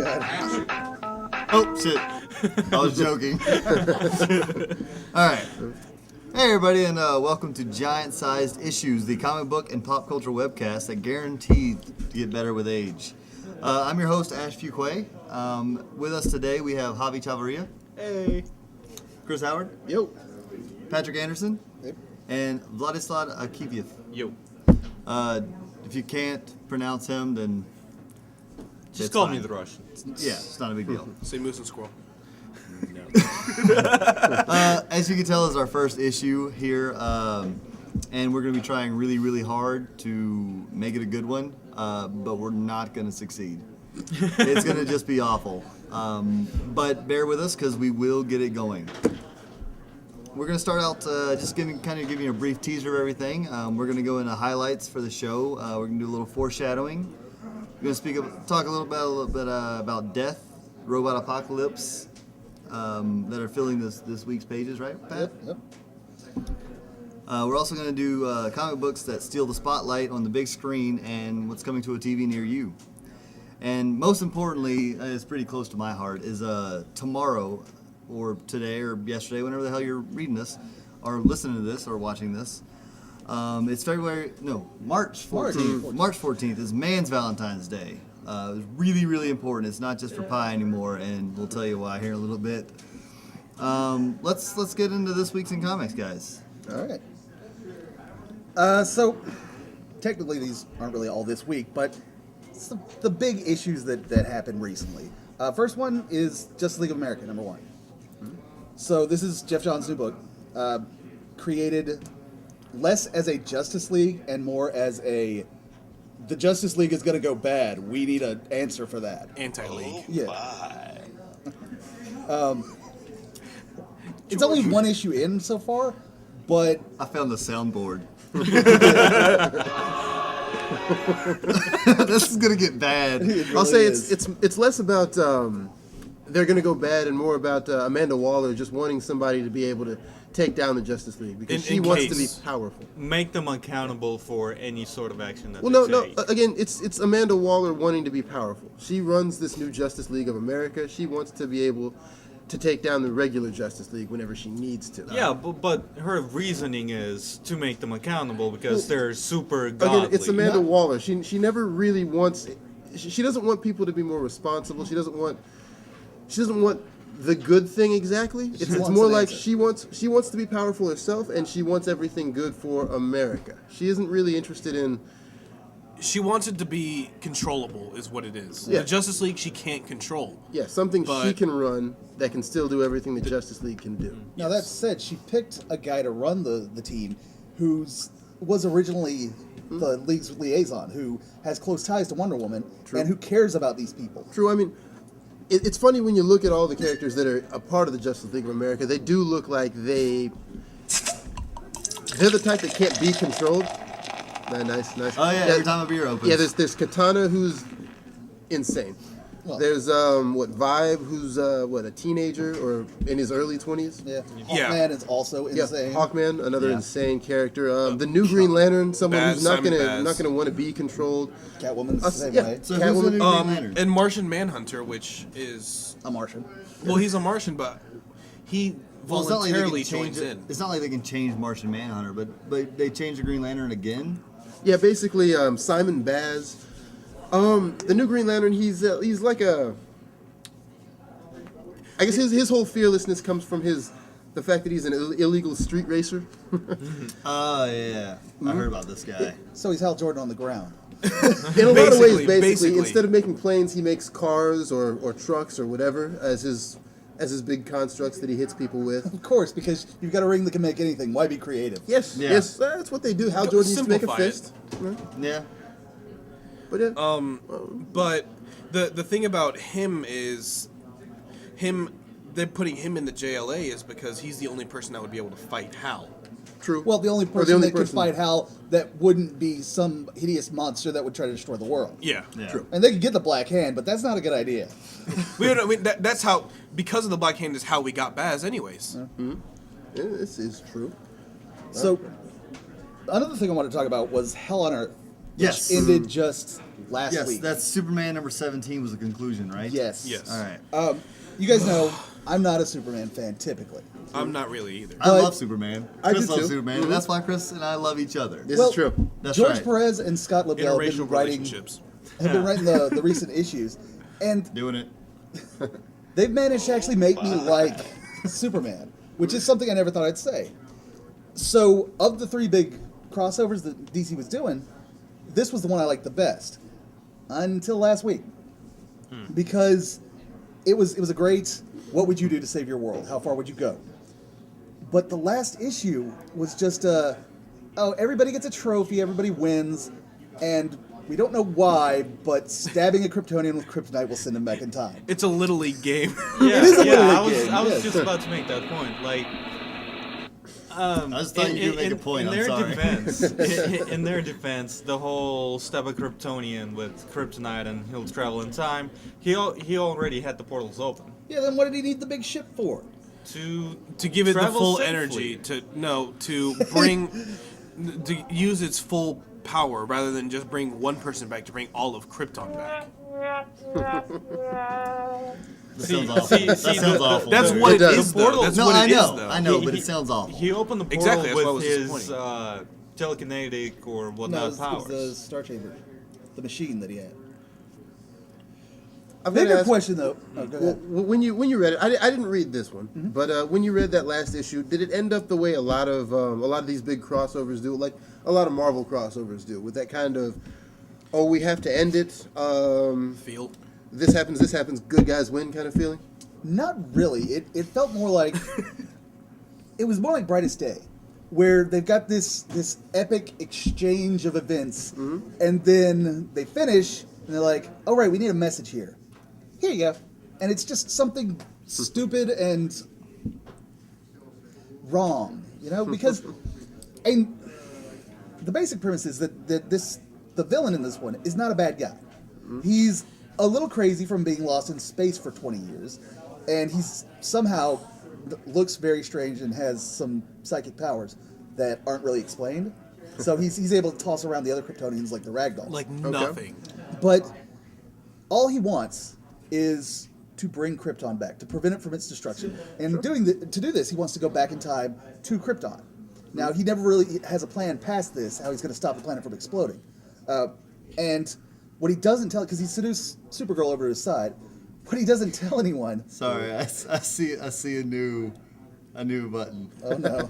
God. Oh, shit. I was joking. All right. Hey, everybody, and welcome to Giant Sized Issues, the comic book and pop culture webcast that guaranteed to get better with age. I'm your host, Ash Fuquay. With us today, we have Javi Chavarria. Hey. Chris Howard. Yo. Patrick Anderson. Yep. And Vladislav Akiviev. Yo. If you can't pronounce him, then Just it's call fine. me the Russian. Yeah, it's not a big deal. Say moose and squirrel. As you can tell, it's our first issue here, and we're going to be trying really, really hard to make it a good one, but we're not going to succeed. It's going to just be awful. But bear with us because we will get it going. We're going to start out just giving you a brief teaser of everything. We're going to go into highlights for the show. We're going to do a little foreshadowing. We're going to talk a little bit about death, robot apocalypse, that are filling this week's pages, right, Pat? Yep. We're also going to do comic books that steal the spotlight on the big screen and what's coming to a TV near you. And most importantly, it's pretty close to my heart, is tomorrow, or today, or yesterday, whenever the hell you're reading this, or listening to this, or watching this. It's March 14th. March 14th is Man's Valentine's Day. It's really, really important. It's not just for pie anymore, and we'll tell you why here in a little bit. Let's get into this week's in comics, guys. All right. So, technically these aren't really all this week, but it's the big issues that happened recently. First one is Justice League of America, number 1. So this is Jeff Johns' new book, created less as a Justice League and more as the Justice League is going to go bad. We need an answer for that. Anti-league. Yeah. It's only one issue in so far, but I found the soundboard. This is gonna get bad. Really I'll say is. it's less about they're going to go bad and more about Amanda Waller just wanting somebody to be able to take down the Justice League because she wants to be powerful. Make them accountable for any sort of action that Well, they no. take. Again, it's Amanda Waller wanting to be powerful. She runs this new Justice League of America. She wants to be able to take down the regular Justice League whenever she needs to. Yeah, but her reasoning is to make them accountable because they're super godly. Again, it's Amanda Waller. She never really wants. She doesn't want people to be more responsible. She doesn't want the good thing exactly. It's wants more an like answer. she wants to be powerful herself, and she wants everything good for America. She isn't really interested in. She wants it to be controllable, is what it is. Yeah. The Justice League she can't control. Yeah, something she But- can run that can still do everything the Justice League can do. Now that said, she picked a guy to run the team who was originally the League's liaison, who has close ties to Wonder Woman, and who cares about these people. True. I mean, it's funny when you look at all the characters that are a part of the Justice League of America. They do look like they're the type that can't be controlled. Nice. Oh yeah, every time a beer opens. Yeah, there's Katana, who's insane. Well, There's Vibe, who's a teenager or in his early 20s. Yeah. Yeah. Hawkman is also Yeah, insane. Hawkman, another Yeah. insane character. The new Green Lantern, someone Baz, who's not Simon gonna Baz. want to be controlled. Catwoman's the same yeah. way. So who's the new Green Lantern? And Martian Manhunter, which is A Martian. well, he's a Martian, but he Well, it's not like they voluntarily can change joins in. It's not like they can change Martian Manhunter, but they changed the Green Lantern again. Yeah, basically Simon Baz. The new Green Lantern, he's like a. I guess his whole fearlessness comes from the fact that he's an illegal street racer. Oh yeah, I heard about this guy. So he's Hal Jordan on the ground. In a lot of ways, Basically. basically, instead of making planes, he makes cars or trucks or whatever as his big constructs that he hits people with. Of course, because you've got a ring that can make anything. Why be creative? Yes, Yeah. yes, that's what they do. Hal Jordan used to make a Simplify it. fist. Yeah. But yeah. But the thing about him is they're putting him in the JLA is because he's the only person that would be able to fight Hal. True. Well, the only Or person that could person- fight Hal that wouldn't be some hideous monster that would try to destroy the world. Yeah. True. And they could get the Black Hand, but that's not a good idea. That's how, because of the Black Hand is how we got Baz anyways. Yeah, this is true. So, another thing I wanted to talk about was Hell on Earth, which Yes. ended just last Yes, week. that's Superman number 17 was the conclusion, right? Yes. Yes. All right. You guys know I'm not a Superman fan typically. I'm not really either. I But- love Superman. I Chris do loves too. Superman. And that's why Chris and I love each other. This Well, is true. That's George right. Perez and Scott Lobdell have Interracial been writing, relationships. the recent issues, and Doing it. they've managed to actually make me like Superman, which is something I never thought I'd say. So, of the 3 big crossovers that DC was doing, this was the one I liked the best until last week, because it was a great. What would you do to save your world? How far would you go? But the last issue was just oh, everybody gets a trophy, everybody wins, and we don't know why, but stabbing a Kryptonian with kryptonite will send him back in time. It's a little league game. Yeah, It is a yeah. little I league was, game, I was yes. just about to make that point. Like, I just thought you could make a point. In I'm their sorry. defense, in their defense, the whole stab a Kryptonian with kryptonite and he'll travel in time. He already had the portals open Yeah, then what did he need the big ship for? To give it the travel full safely. energy to bring to use its full power rather than just bring one person back, to bring all of Krypton back. That sounds awful. That sounds awful. That's Very. what it does. is, though. That's No, what I it is, know. though. I know, but it sounds awful. He opened the portal Exactly, that's why it with was his disappointing. telekinetic or No, whatnot it was powers. the Star Chamber, the machine that he had. I'm gonna Bigger ask- question though. Oh, go Well, ahead. when you read it, I didn't read this one, but when you read that last issue, did it end up the way a lot of these big crossovers do, like a lot of Marvel crossovers do, with that kind of, oh, we have to end it, Feel. this happens, good guys win kind of feeling? Not really. It felt more like it was more like Brightest Day, where they've got this epic exchange of events, and then they finish and they're like, "Oh right, we need a message here. Here you go," and it's just something stupid and wrong, because and the basic premise is that the villain in this one is not a bad guy. He's a little crazy from being lost in space for 20 years, and he's somehow looks very strange and has some psychic powers that aren't really explained. So he's able to toss around the other Kryptonians like the ragdolls. Like nothing. But all he wants is to bring Krypton back, to prevent it from its destruction. And to do this, he wants to go back in time to Krypton. Now, he never really has a plan past this, how he's going to stop the planet from exploding. And what he doesn't tell, because he seduced Supergirl over to his side, what he doesn't tell anyone. Sorry, I see a new button. Oh no!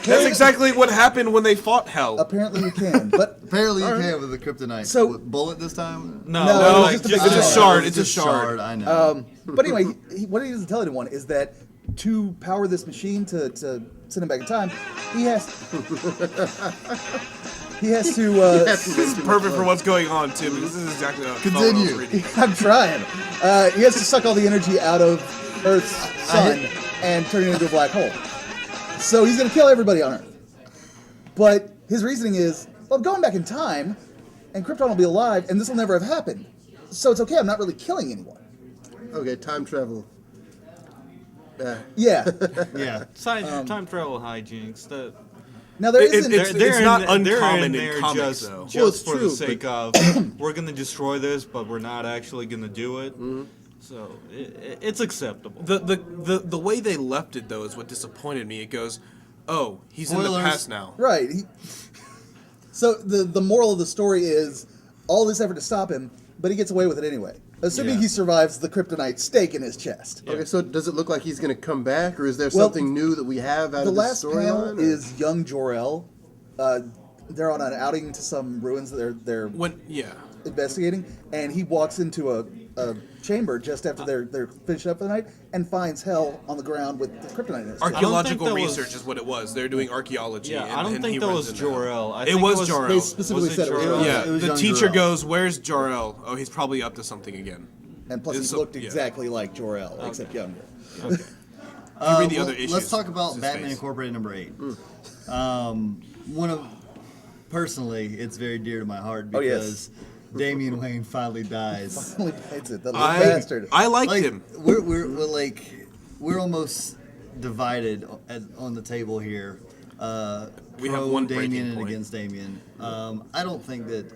That's exactly what happened when they fought Hell. Apparently you can, but Apparently you can with the kryptonite. So- With bullet this time? No, No, no, it's like, just a big It's a shard. shard. Oh, It's a just shard. I know. but anyway, what he doesn't tell anyone is that to power this machine to send him back in time, he has to. This is perfect for what's going on too, because this is exactly what I was Continue. reading. I'm trying. He has to suck all the energy out of Earth's sun and turn it into a black hole. So he's going to kill everybody on Earth. But his reasoning is, well, I'm going back in time, and Krypton will be alive, and this will never have happened. So it's okay. I'm not really killing anyone. Okay, time travel. Yeah. Yeah. time travel hijinks. Now there It- isn't. it's- They're not they're uncommon in there comics, just, though. just Well, it's for true, the sake of we're gonna destroy this, but we're not actually gonna do it. So it's acceptable. The way they left it though is what disappointed me. It goes, oh, he's in the Spoilers. past now. Right. So the moral of the story is all this effort to stop him, but he gets away with it anyway. Assuming Yeah. he survives the kryptonite stake in his chest. Okay, so does it look like he's going to come back, or is there Well, something new that we have out The of this last storyline? panel or- is young Jor-El. They're on an outing to some ruins that they're Yeah. investigating, and he walks into a chamber just after they're finished up for the night and finds Hell on the ground with the kryptonite in his chest. Archaeological that was- research is what it was. They're doing archaeology. Yeah, and, I don't and think he that runs was into that. Jor-El. I It think was Jor-El. They specifically said it was Jor-El? Yeah, It was the young teacher Jor-El. goes, "Where's Jor-El? Oh, he's probably up to something again." And plus, he It's- looked yeah. exactly like Jor-El, except younger. If you read the other issues, Let's talk it's about his Batman face. Incorporated number 8. Personally, it's very dear to my heart Oh, yes. because Damian Wayne finally dies. Only hates it, that little I bastard. liked Like, him. we're almost divided on the table here. We have pro one breaking Damien and point. against Damien. I don't think that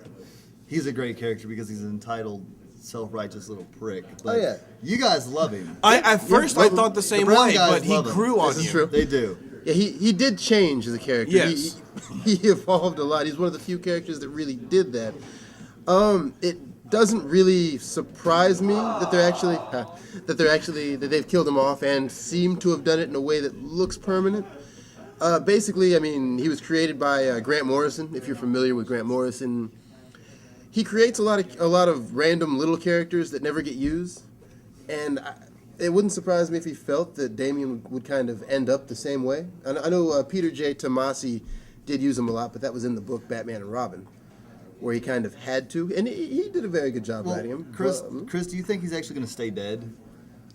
he's a great character because he's an entitled, self-righteous little prick. But yeah. you guys love him. At first I thought the same Brown way, guys but he love him. grew on This is you. true. They do. Yeah, he did change as a character. Yes. He evolved a lot. He's one of the few characters that really did that. It doesn't really surprise me that they've killed him off and seem to have done it in a way that looks permanent. Basically, I mean, he was created by Grant Morrison. If you're familiar with Grant Morrison, he creates a lot of random little characters that never get used, and it wouldn't surprise me if he felt that Damien would kind of end up the same way. I know Peter J. Tomasi did use him a lot, but that was in the book Batman and Robin, where he kind of had to, and he did a very good job writing him. Chris, But, Chris, do you think he's actually going to stay dead?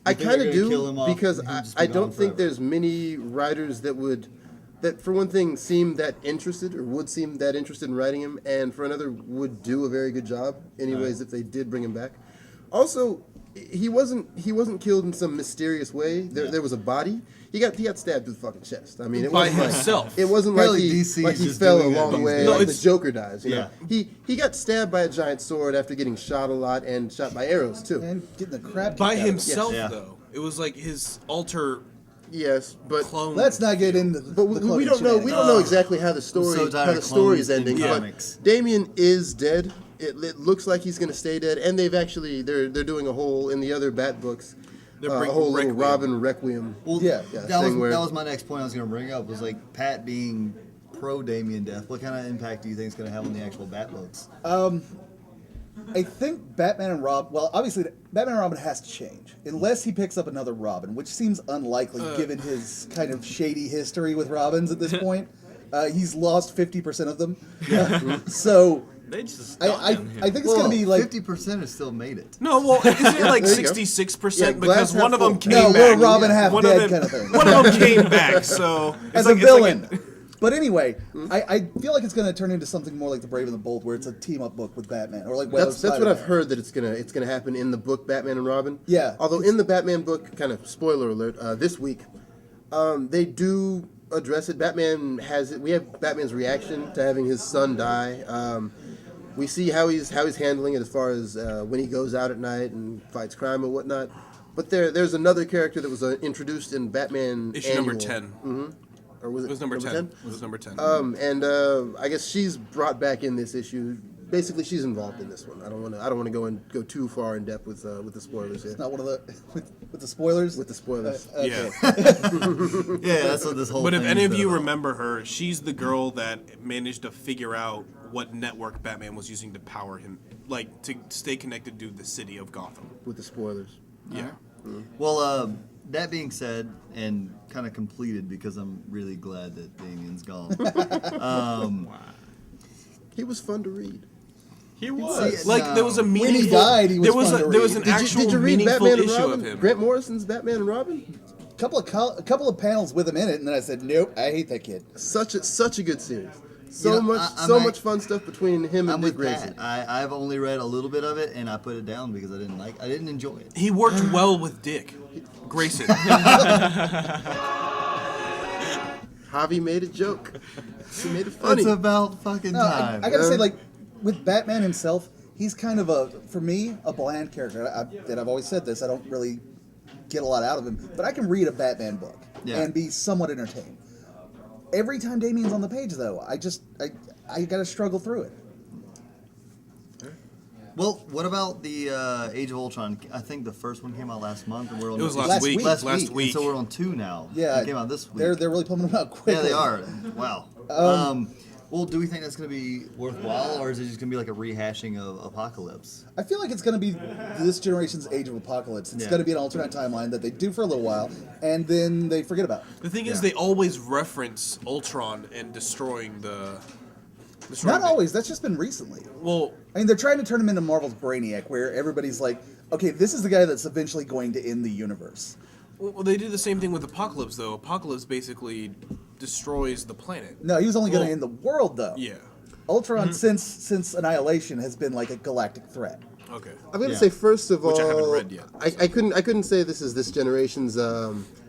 I You think kind they're of gonna kill him do off because and he'll just I be don't gone think forever? there's many writers that for one thing seem that interested or would seem that interested in writing him, and for another would do a very good job anyways if they did bring him back. Also, he wasn't killed in some mysterious way. There was a body. He got stabbed through the fucking chest. I mean, it By wasn't like- himself. it wasn't Apparently like DC he is just fell a doing that long these way days. No, like the it's- Joker dies. You know? Yeah. He got stabbed by a giant sword after getting shot a lot and shot by arrows too. And getting the crap kicked By out of him. himself, Yeah. though. It was like his alter Yes, but clone. Let's not get into the But we cloning don't know. We shenanigans. don't know exactly how the so story tired of is clones in ending. comics. But Damien is dead. It looks like he's going to stay dead, and they're doing a whole in the other Bat books. They're A bringing whole little Requiem. Robin Requiem. Well, Yeah. thing where- that was my next point I was going to bring up, was like Pat being pro Damien death. What kind of impact do you think it's going to have on the actual Bat books? I think Batman and Robin. Well, obviously, Batman and Robin has to change unless he picks up another Robin, which seems unlikely given his kind of shady history with Robins at this point. He's lost 50% of them. So They just I done him. think it's going to be like 50% has still made it. No, well, isn't it like There you go. 66%? Yeah, Because glass one of half them full. came no, back. we're Robin half One dead of them, kind of thing. One of them came back, so as it's a like, villain. It's But anyway, I feel like it's going to turn into something more like The Brave and the Bold, where it's a team up book with Batman, or like That's what I've Spider-Man. heard that it's gonna happen in the book Batman and Robin. Yeah. Although in the Batman book, kind of spoiler alert, this week, they do address it. Batman has it. We have Batman's reaction to having his son die. We see how he's handling it as far as when he goes out at night and fights crime and whatnot. But there's another character that was introduced in Batman issue number Annual. 10. Or was It was number 10. It was number 10. And I guess she's brought back in this issue. Basically, she's involved in this one. I don't want to go too far in depth with the spoilers here. Not one of the with the spoilers. With the spoilers. Yeah. Yeah, that's what this whole But if thing's any of been you about. remember her, she's the girl that managed to figure out what network Batman was using to power him, like to stay connected to the city of Gotham. With the spoilers. Yeah. Well, that being said, and kind of completed because I'm really glad that Damien's gone. He was fun to read. He was. See, Like there was a When he meaningful. died, he was there was fun a, to there was read. an actual Did you read meaningful Batman and issue Robin? of him. Grant Morrison's Batman and Robin? a couple of panels with him in it, and then I said, nope, I hate that kid. Such a good series. You know, I'm So like- much fun stuff between him I'm and Dick with Grayson. Pat. I've only read a little bit of it, and I put it down because I didn't enjoy it. He worked well with Dick Grayson. Javi made a joke. He made it funny. It's about fucking No, time. I gotta say, like, with Batman himself, he's kind of for me, a bland character. I've always said this, I don't really get a lot out of him, but I can read a Batman book Yeah. and be somewhat entertained. Every time Damien's on the page, though, I gotta struggle through it. Well, what about the Age of Ultron? I think the first one came out last month, and we're on It was the- last week. Last Last week. week. And so we're on 2 now. Yeah, it came out this week. They're really pumping them out quickly. Yeah, they are. Wow. Well, do we think that's going to be worthwhile, or is it just going to be like a rehashing of Apocalypse? I feel like it's going to be this generation's Age of Apocalypse. It's Yeah. going to be an alternate timeline that they do for a little while, and then they forget about. The thing is, Yeah. they always reference Ultron and destroying the. Not always. That's just been recently. Well, I mean, they're trying to turn him into Marvel's Brainiac, where everybody's like, okay, this is the guy that's eventually going to end the universe. well, they do the same thing with Apocalypse, though. Apocalypse basically destroys the planet. No, he was only going to Well, end the world, though. Yeah. Ultron, since Annihilation, has been like a galactic threat. Okay. I'm gonna Yeah. say first of all, Which I haven't read yet. I couldn't say this is this generation's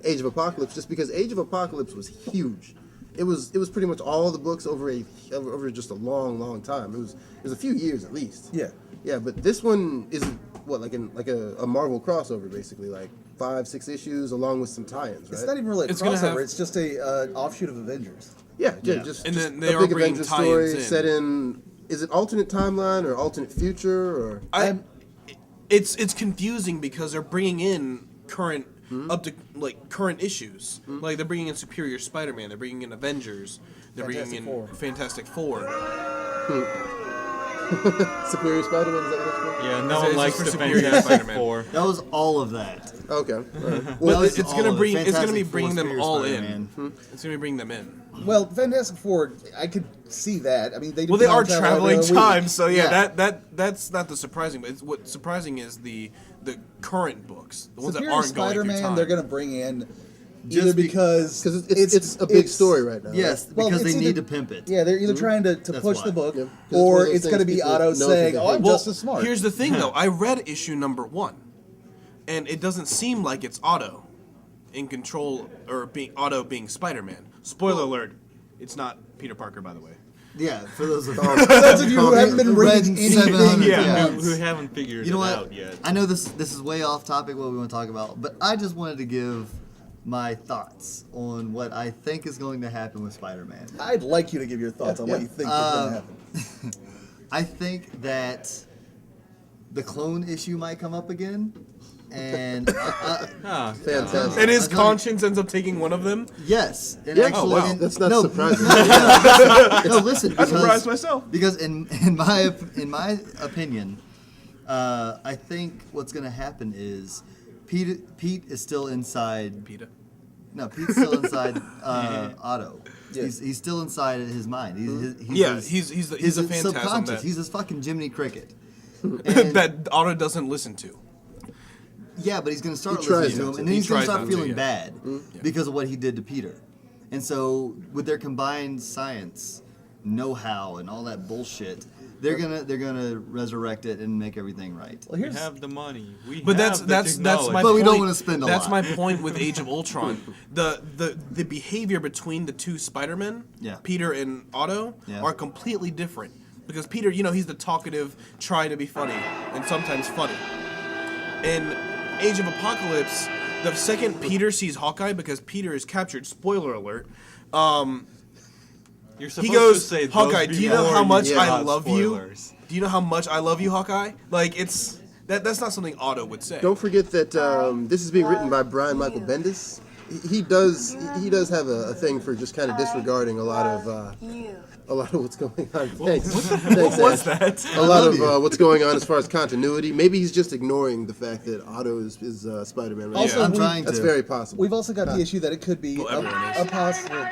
Age of Apocalypse just because Age of Apocalypse was huge, it was pretty much all the books over just a long time. It was a few years at least. Yeah. Yeah, but this one is what like a Marvel crossover basically, like 5-6 issues along with some tie-ins, right? It's not even really a It's gonna crossover. have- it's just a offshoot of Avengers. Yeah, Yeah. just And just then they a are big bringing Avengers tie-ins story in. set in. Is it alternate timeline or alternate future or? It's confusing because they're bringing in current up to like current issues. Like they're bringing in Superior Spider-Man, they're bringing in Avengers, they're bringing in Fantastic Four. Fantastic Four. Superior Spider-Man, is that what that's called? Yeah, no It's one likes for the Superior Fantastic Spider-Man. Four. That was all of that. Okay. All right. That Well, was it's all gonna of it. bring it's gonna Fantastic be Four, bringing them Superior all Spider-Man. in. It's gonna be bringing them in. Well, Fantastic Four, I could see that. I mean, they do Well, they are time travel every traveling other week. time, so yeah, Yeah. that's not the surprising. But what's surprising is the current books, the ones Superior that aren't going through Spider-Man, time. they're going to bring in Just either be- because it's a big story right now. Yes, Well, because it's they either- need to pimp it. Yeah, they're either trying to That's push why. the book, Yeah, 'cause it's one or of those it's going to things be people Otto know saying, people "Oh, I'm hate. just as smart." Here's the thing, though. I read issue number 1, and it doesn't seem like it's Otto in control or being Spider-Man. Spoiler alert: it's not Peter Parker, by the way. Yeah, for those of those of you who haven't been reading anything, 700, Yeah, yeah. who haven't figured You know it what? out yet. I know this is way off topic what we want to talk about, but I just wanted to give my thoughts on what I think is going to happen with Spider-Man. I'd like you to give your thoughts on what Yeah. you think is going to happen. I think that the clone issue might come up again, and Ah, Fantastic. And his I was gonna- conscience ends up taking one of them. yes, and Yeah. actually, Oh, wow. That's not no, surprising. no, listen, I surprised because, myself. because in my opinion, I think what's going to happen is Pete is still inside. Peter. No, Pete's still inside Otto. Yeah. He's still inside his mind. He's Yeah, his, he's a his phantasm subconscious. that- He's this fucking Jiminy Cricket. that Otto doesn't listen to. Yeah, but he's going to start He tries listening to not him, to. and then He he's going to tries start not to, feeling yeah. bad because of what he did to Peter. And so, with their combined science, know-how, and all that bullshit, they're gonna resurrect it and make everything right. Well, we here's have the money. We But have that's the my technology. But we don't point. wanna spend a That's lot. my point with Age of Ultron. The behavior between the two Spider-Men, Yeah. Peter and Otto, Yeah. are completely different. Because Peter, he's the talkative, trying to be funny, and sometimes funny. In Age of Apocalypse, the second Peter sees Hawkeye, because Peter is captured, spoiler alert, You're he supposed goes, to say those Hawkeye, do you know before how much give I out love spoilers. you? Do you know how much I love you, Hawkeye? Like, that's not something Otto would say. Don't forget that this is being written by Brian Michael Bendis. He does have a thing for just kind of disregarding a lot of what's going on. Thanks. Thanks, What's Ash. that? A lot of what's going on as far as continuity. Maybe he's just ignoring the fact that Otto is Spider-Man. Right Also, now. I'm we- trying That's to. very possible. we've also got the issue that it could be Well, everyone a is. possible.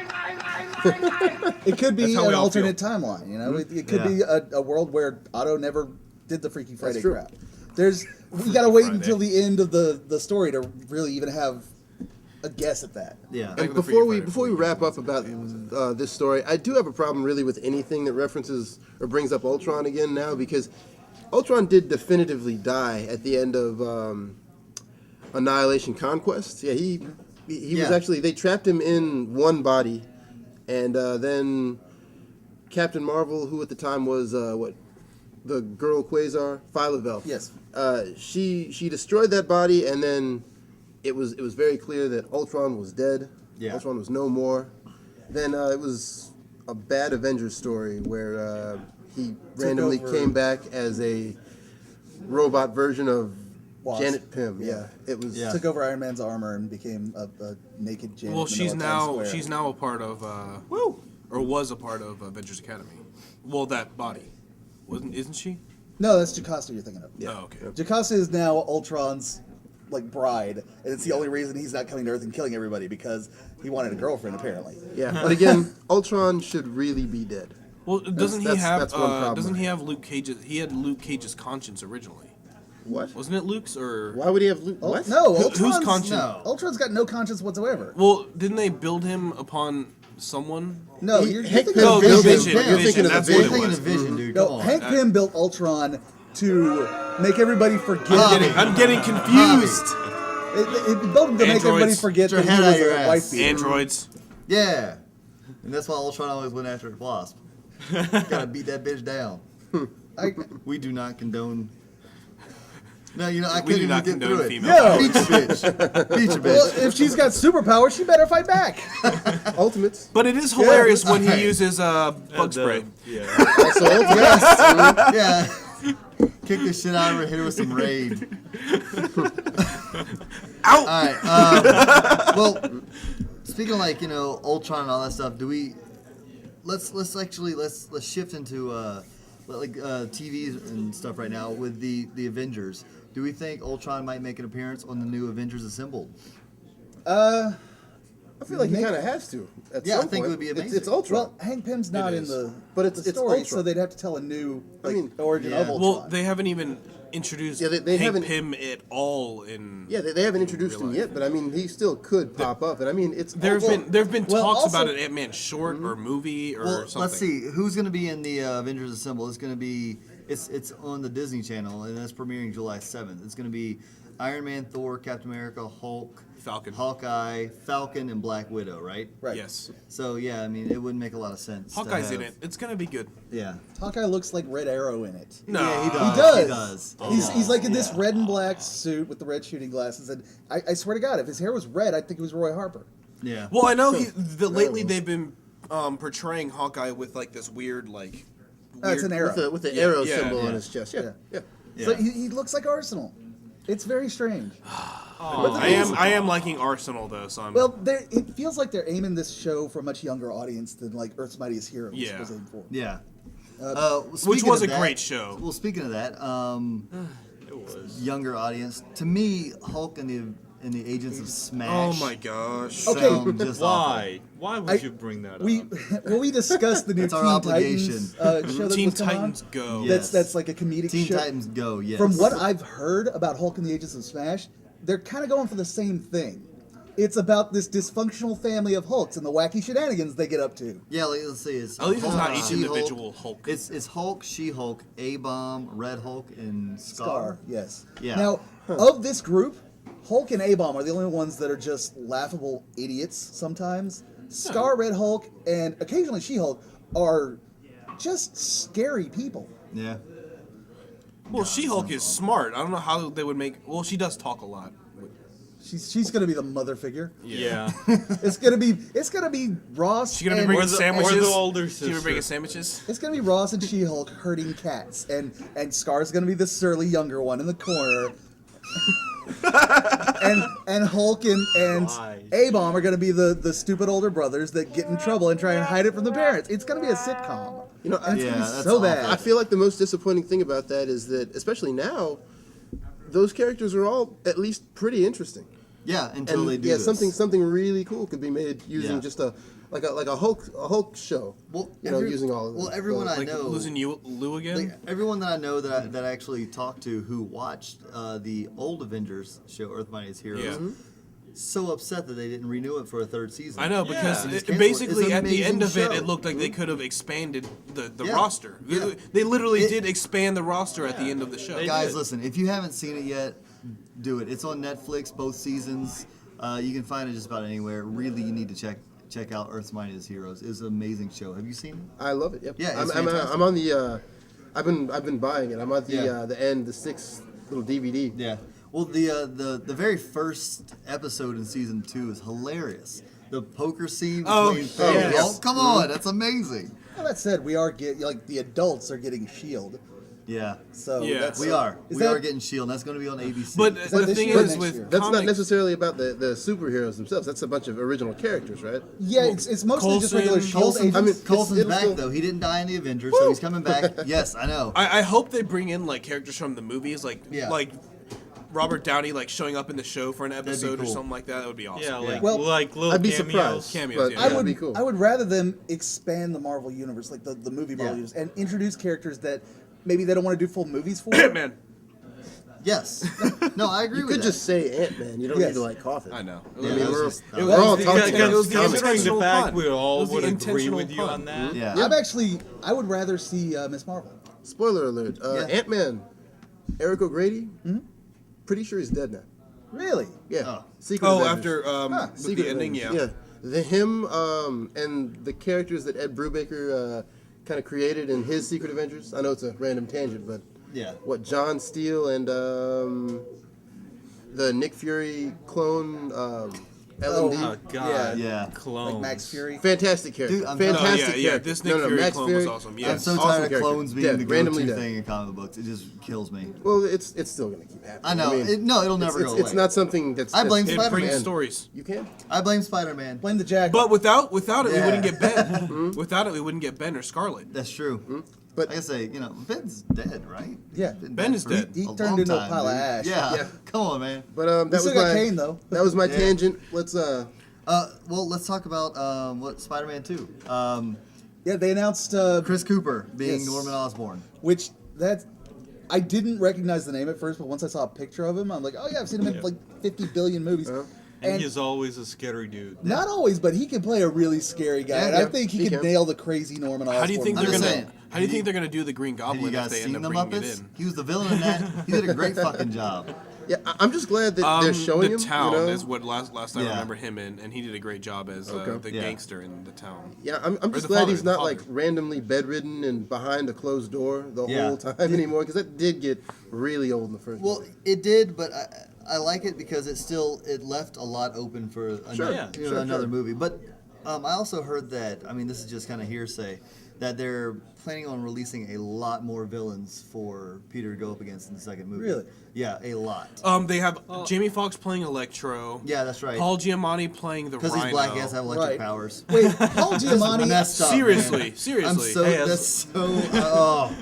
It could be That's how an we all alternate timeline. It could be a world where Otto never did the Freaky Friday true. crap. We gotta wait Friday. until the end of the story to really even have a guess at that. Yeah. And the before Freaky we Friday wrap up about this story, I do have a problem really with anything that references or brings up Ultron again now, because Ultron did definitively die at the end of Annihilation Conquest. Yeah, he was Yeah. actually, they trapped him in one body, and then Captain Marvel, who at the time was the girl Quasar, Phyla-Vell. Yes. She destroyed that body, and then it was very clear that Ultron was dead. Yeah. Ultron was no more. Then it was a bad Avengers story where he randomly over- came back as a robot version of Wasp. Janet Pym. Yeah, it was. Yeah. Took over Iron Man's armor and became a naked Janet. Well, in the middle of Times Square. she's now a part of or was a part of Avengers Academy. Well, that body isn't she? No, that's Jocasta you're thinking of. Oh, okay. Jocasta is now Ultron's bride, and it's the only reason he's not coming to Earth and killing everybody, because he wanted a girlfriend apparently. Yeah, but again, Ultron should really be dead. Well, doesn't he that's- have that's one problem. doesn't he have Luke Cage's? He had Luke Cage's conscience originally, What? wasn't it Luke's or? Why would he have Luke? Oh, What? no, Who's Ultron's conscience? No. Ultron's got no conscience whatsoever. Well, didn't they build him upon someone? No, He- you're Hank thinking Pym No, of built Vision. him, but you're Vision, thinking of that's the what You're it Vision. thinking of was. Vision, dude. No, Come on. Hank Pym built Ultron to make everybody forget. I'm getting confused. It built him to make everybody Androids. forget Get your that he head was out of your a ass. wife beater. Androids. Yeah. And that's why Ultron always went after Wasp. Gotta beat that bitch down. We do not condone. No, I We couldn't do even not get condone through it. female No. Beat your bitch. Beat your Well, bitch. if she's got superpowers, she better fight back. Ultimates. But it is hilarious Yeah. when he Alright. uses bug spray. Yeah. Also ultimates. Yeah. Kick the shit out of her, hit her with some raid. Out. All right. Well, speaking of Ultron and all that stuff, do we? Let's shift into TVs and stuff right now with the Avengers. Do we think Ultron might make an appearance on the new Avengers Assembled? I feel like he kind of has to. At Yeah, some I think it point. would be amazing. It's Ultron. Well, Hank Pym's not It in is. the But it's story, Ultron. so they'd have to tell a new origin yeah. of Ultron. Well, they haven't even introduced Yeah, they Hank haven't- Pym at all in. yeah, they haven't introduced him yet, but I mean, he still could pop up. And I mean, it's There have been Well, talks also- about an Ant-Man short or movie or Well, something. let's see who's going to be in the Avengers Assemble. It's going to be it's on the Disney Channel and it's premiering July 7th. It's going to be Iron Man, Thor, Captain America, Hulk, Falcon. Hawkeye, Falcon, and Black Widow. Right. Right. Yes. So yeah, I mean, it wouldn't make a lot of sense. to Hawkeye's in have- it. It's gonna be good. Yeah. Hawkeye looks like Red Arrow in it. No, Yeah, he He does. does. He does. He's like in this Yeah. red and black suit with the red shooting glasses, and I swear to God, if his hair was red, I'd think it was Roy Harper. Yeah. Well, I know lately they've been portraying Hawkeye with like this weird like. It's an arrow. with the Yeah, arrow yeah, symbol yeah. on his chest. Yeah, yeah. So Yeah. he looks like Arsenal. It's very strange. I am liking Arsenal though, so I'm. Well, it feels like they're aiming this show for a much younger audience than like Earth's Mightiest Heroes Yeah. was aimed for. Yeah. which Speaking was of a that- great show. Well, speaking of that, It was. younger audience. To me, Hulk and the Agents of Oh Smash. my gosh. Okay. sound just Why? Why would I- you bring that We up? we discussed the new It's our Teen obligation. Titans show that Teen was coming on. Titans Go. Yeah. That's like a comedic Teen show. Titans Go. Yes. From what I've heard about Hulk and the Agents of Smash, they're kind of going for the same thing. It's about this dysfunctional family of Hulks and the wacky shenanigans they get up to. Yeah, let's see. It's At least it's not Hulk, each She-Hulk. individual Hulk. It's Hulk, She-Hulk, A-Bomb, Red Hulk, and Scar, yes. Yeah. Now, of this group, Hulk and A-Bomb are the only ones that are just laughable idiots sometimes. Scar, Red Hulk, and occasionally She-Hulk are just scary people. Yeah. Well, She-Hulk is smart. I don't know how they would make. Well, she does talk a lot. She's gonna be the mother figure. Yeah. It's gonna be Ross. She gonna be and- bringing Or the sandwiches. older She gonna be sister. bringing sandwiches. It's gonna be Ross and She-Hulk herding cats, and Scar's gonna be the surly younger one in the corner. and Hulk and Why? A-Bomb are gonna be the stupid older brothers that get in trouble and try and hide it from the parents. It's gonna be a sitcom. You know, And it's Yeah, gonna be that's so awful. bad. I feel like the most disappointing thing about that is that, especially now, those characters are all at least pretty interesting. Yeah, until And they do yeah, this. something really cool could be made using Yeah. just a Hulk show. Well, using all of Well, them. everyone I Like know. losing Lou again. Like, everyone that I know that I actually talked to who watched the old Avengers show, Earth Mightiest Heroes, Yeah. so upset that they didn't renew it for a third season. I know because Yeah. Just it, cancel it. basically It's an at the end of amazing it, show. it looked like they could have expanded the Yeah. roster. Yeah. They literally It- did expand the roster at the end of the show. They Guys, did. listen, if you haven't seen it yet, do it. It's on Netflix, both seasons. You can find it just about anywhere. Really, you need to check out Earth's Mightiest Heroes. It's an amazing show. Have you seen it? I love it. Yep. Yeah, it's I'm fantastic. on the. I've been buying it. I'm at the Yeah. the end, the 6th little DVD. Yeah. Well, the very first episode in season 2 is hilarious. The poker scene Oh, between Thor and yes. Hulk. Come on, that's amazing. Well, that said, we are the adults are getting Shield. Yeah. So Yeah. that's, We are. Is We that- are getting Shield. That's going to be on ABC. But that the this thing year or is next with year? That's not comics- necessarily about the superheroes themselves. That's a bunch of original characters, right? Yeah, it's mostly just Coulson- regular Shield Coulson, agents. I mean, Coulson's it'll back still- though. He didn't die in the Avengers, so he's coming back. Yes, I know. I hope they bring in like characters from the movies, like Yeah. like Robert Downey like showing up in the show for an be episode or cool. something like that. That would be awesome. Yeah, like Well, little I'd be cameos. surprised. Cameos, but yeah. I that'd would be cool. I would rather them expand the Marvel universe, like the movie Marvel Yeah. universe, and introduce characters that maybe they don't want to do full movies for. Ant-Man. Yes. No, I agree You with could that. just say Ant-Man. You don't Yes. need to like cough it. I know. Yeah, I mean, that's we're, just- we're Well, all that's talking because- about Because the comics. considering the intentional fact pun. we It all was the would agree intentional with you pun. on that. Yeah. I would rather see Miss Marvel. Spoiler alert. Yeah. Ant-Man, Eric O'Grady, pretty sure he's dead now. Really? Yeah. Oh. Secret Oh, Avengers. after with Secret the ending, Avengers. yeah. him and the characters that Ed Brubaker kind of created in his Secret Adventures. I know it's a random tangent, but Yeah. what John Steele and the Nick Fury clone L&D. Oh God. Yeah. Clone. Like Max Fury. Fantastic character. Dude, I'm Fantastic yeah. character. This Nick Fury Max clone was awesome. Yeah. I'm so awesome tired of character. clones being Dead, the randomly go-to dead. thing in comic books. It just kills me. Well, it's still going to keep happening. I know. It'll never go away. It's not something that's. I blame that's- It Spider-Man. brings stories. You can. I blame Spider-Man. Blame the Jack. But without it, we Yeah. wouldn't get Ben. Without it, we wouldn't get Ben or Scarlet. That's true. But Like I say, Ben's dead, right? Yeah. He's been Ben is for dead. He a turned long into a time, pile of dude. ash. Yeah. Yeah. Come on, man. But that was still got my Kane, though. That was my Yeah. tangent. Let's Well, let's talk about what Spider-Man 2. Yeah, they announced Chris Cooper being Yes. Norman Osborn. which that I didn't recognize the name at first, but once I saw a picture of him, I'm like, oh yeah, I've seen him in like 50 billion movies. And he's always a scary dude. Not always, but he can play a really scary guy, Yeah, and I yeah, think he he can can. nail the crazy Norman Osborn. How do you think I'm they're just gonna? saying. How do you think they're gonna do the Green Have you Goblin if guys they seen end the up bringing it Muppets? in? He was the villain in that. He did a great fucking job. Yeah, I'm just glad that they're showing the him. town you know? is what last I Yeah. remember him in, and he did a great job as Okay. the Yeah. gangster in the town. Yeah, I'm just the glad father, he's the not father. like randomly bedridden and behind a closed door the Yeah. whole time anymore, because that did get really old in the first. Well, movie. it did, but I like it because it left a lot open for another, Yeah, another movie. But I also heard that, this is just kind of hearsay, that they're planning on releasing a lot more villains for Peter to go up against in the second movie. Really? Yeah, a lot. They have Jamie Foxx playing Electro. Yeah, that's right. Paul Giamatti playing the Because Rhino. these black guys have electric Right. powers. Wait, Paul Giamatti. Messed up, Seriously, man. seriously. I'm so Hey, that's so. Oh,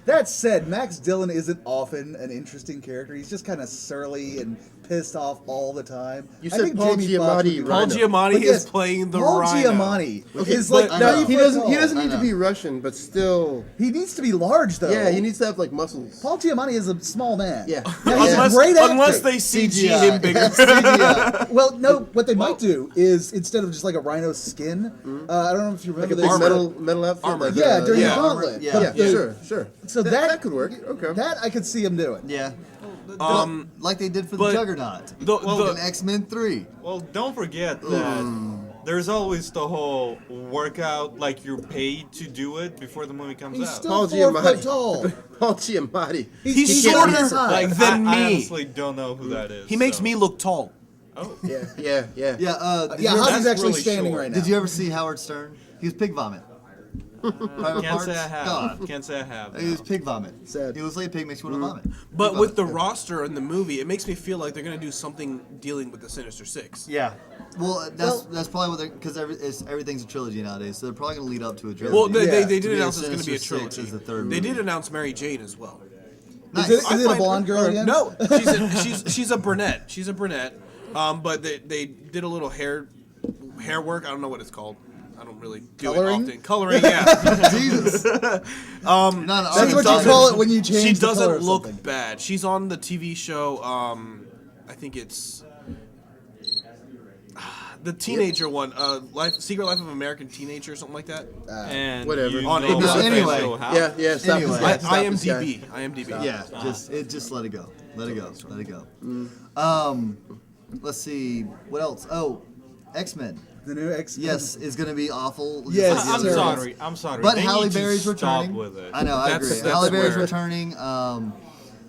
That said, Max Dillon isn't often an interesting character. He's just kind of surly and pissed off all the time. You I said think Paul Jamie Foxx would Giamatti, be Paul Rhino. Giamatti But is yes, playing the Paul Rhino. Giamatti Okay, is but like I No, know. he doesn't. He doesn't I need to know. be Russian, but still. He needs to be large though. Yeah, he needs to have like muscles. Paul Giamatti is a small man. Yeah. Now, he's Unless, a great actor. unless they CG CGI. him bigger. CGI. Well, no. What they might do is instead of just like a rhino skin, I don't know if you Like remember a big this. metal outfit. Armor. Like, Yeah, during Yeah. the gauntlet. Yeah. But Yeah, the- sure. So That could work. Okay. That I could see him doing. Yeah. Like they did for the but Juggernaut. the- in X-Men 3. Well, don't forget that there's always the whole workout, like you're paid to do it before the movie comes He's out. still Paul 4 foot Giamatti. tall. Paul Giamatti. He's He can't be shorter this high. like than I me. honestly don't know who that is. He makes so- me look tall. Oh, Yeah. Yeah. Yeah, you ever- Hodges that's actually really standing short. right now. Did you ever see Howard Stern? He was pig vomit. Private can't Parts? say I have. God. Can't say I have. He was pig vomit. Sad. He was like a pig makes you want to vomit. But Pig with the vomit. roster in the movie, it makes me feel like they're gonna do something dealing with the Sinister Six. Yeah. Well, that's probably what they're because everything's a trilogy nowadays, so they're probably gonna lead up to a trilogy. Well, they Yeah. did To be announce a it's going to be a Sinister Six trilogy. is the third They movie. did announce Mary Jane as well. Nice. Is it I a find- blonde girl again? No, she's a brunette. She's a brunette. But they did a little hair work. I don't know what it's called. I don't really do Coloring? it often. Coloring, yeah. Jesus. That's what you Arkansas. call it when you change She the color doesn't of look something. bad. She's on the TV show. I think it's the teenager one. Secret Life of American Teenager or something like that. And Whatever. You On know ABC. about that Anyway. show, how? Yeah. Stop Anyway. this guy. Stop this guy. IMDb. Yeah, just let it go. Let it go. Let it go. Let's see what else. Oh, X-Men. The new X. Yes, is going to be awful. just Yes, like the I'm other terrible. ones. sorry. I'm sorry. But They Halle need to Berry's stop returning. with it. I know, I That's- agree. that's Halle Berry's weird. returning.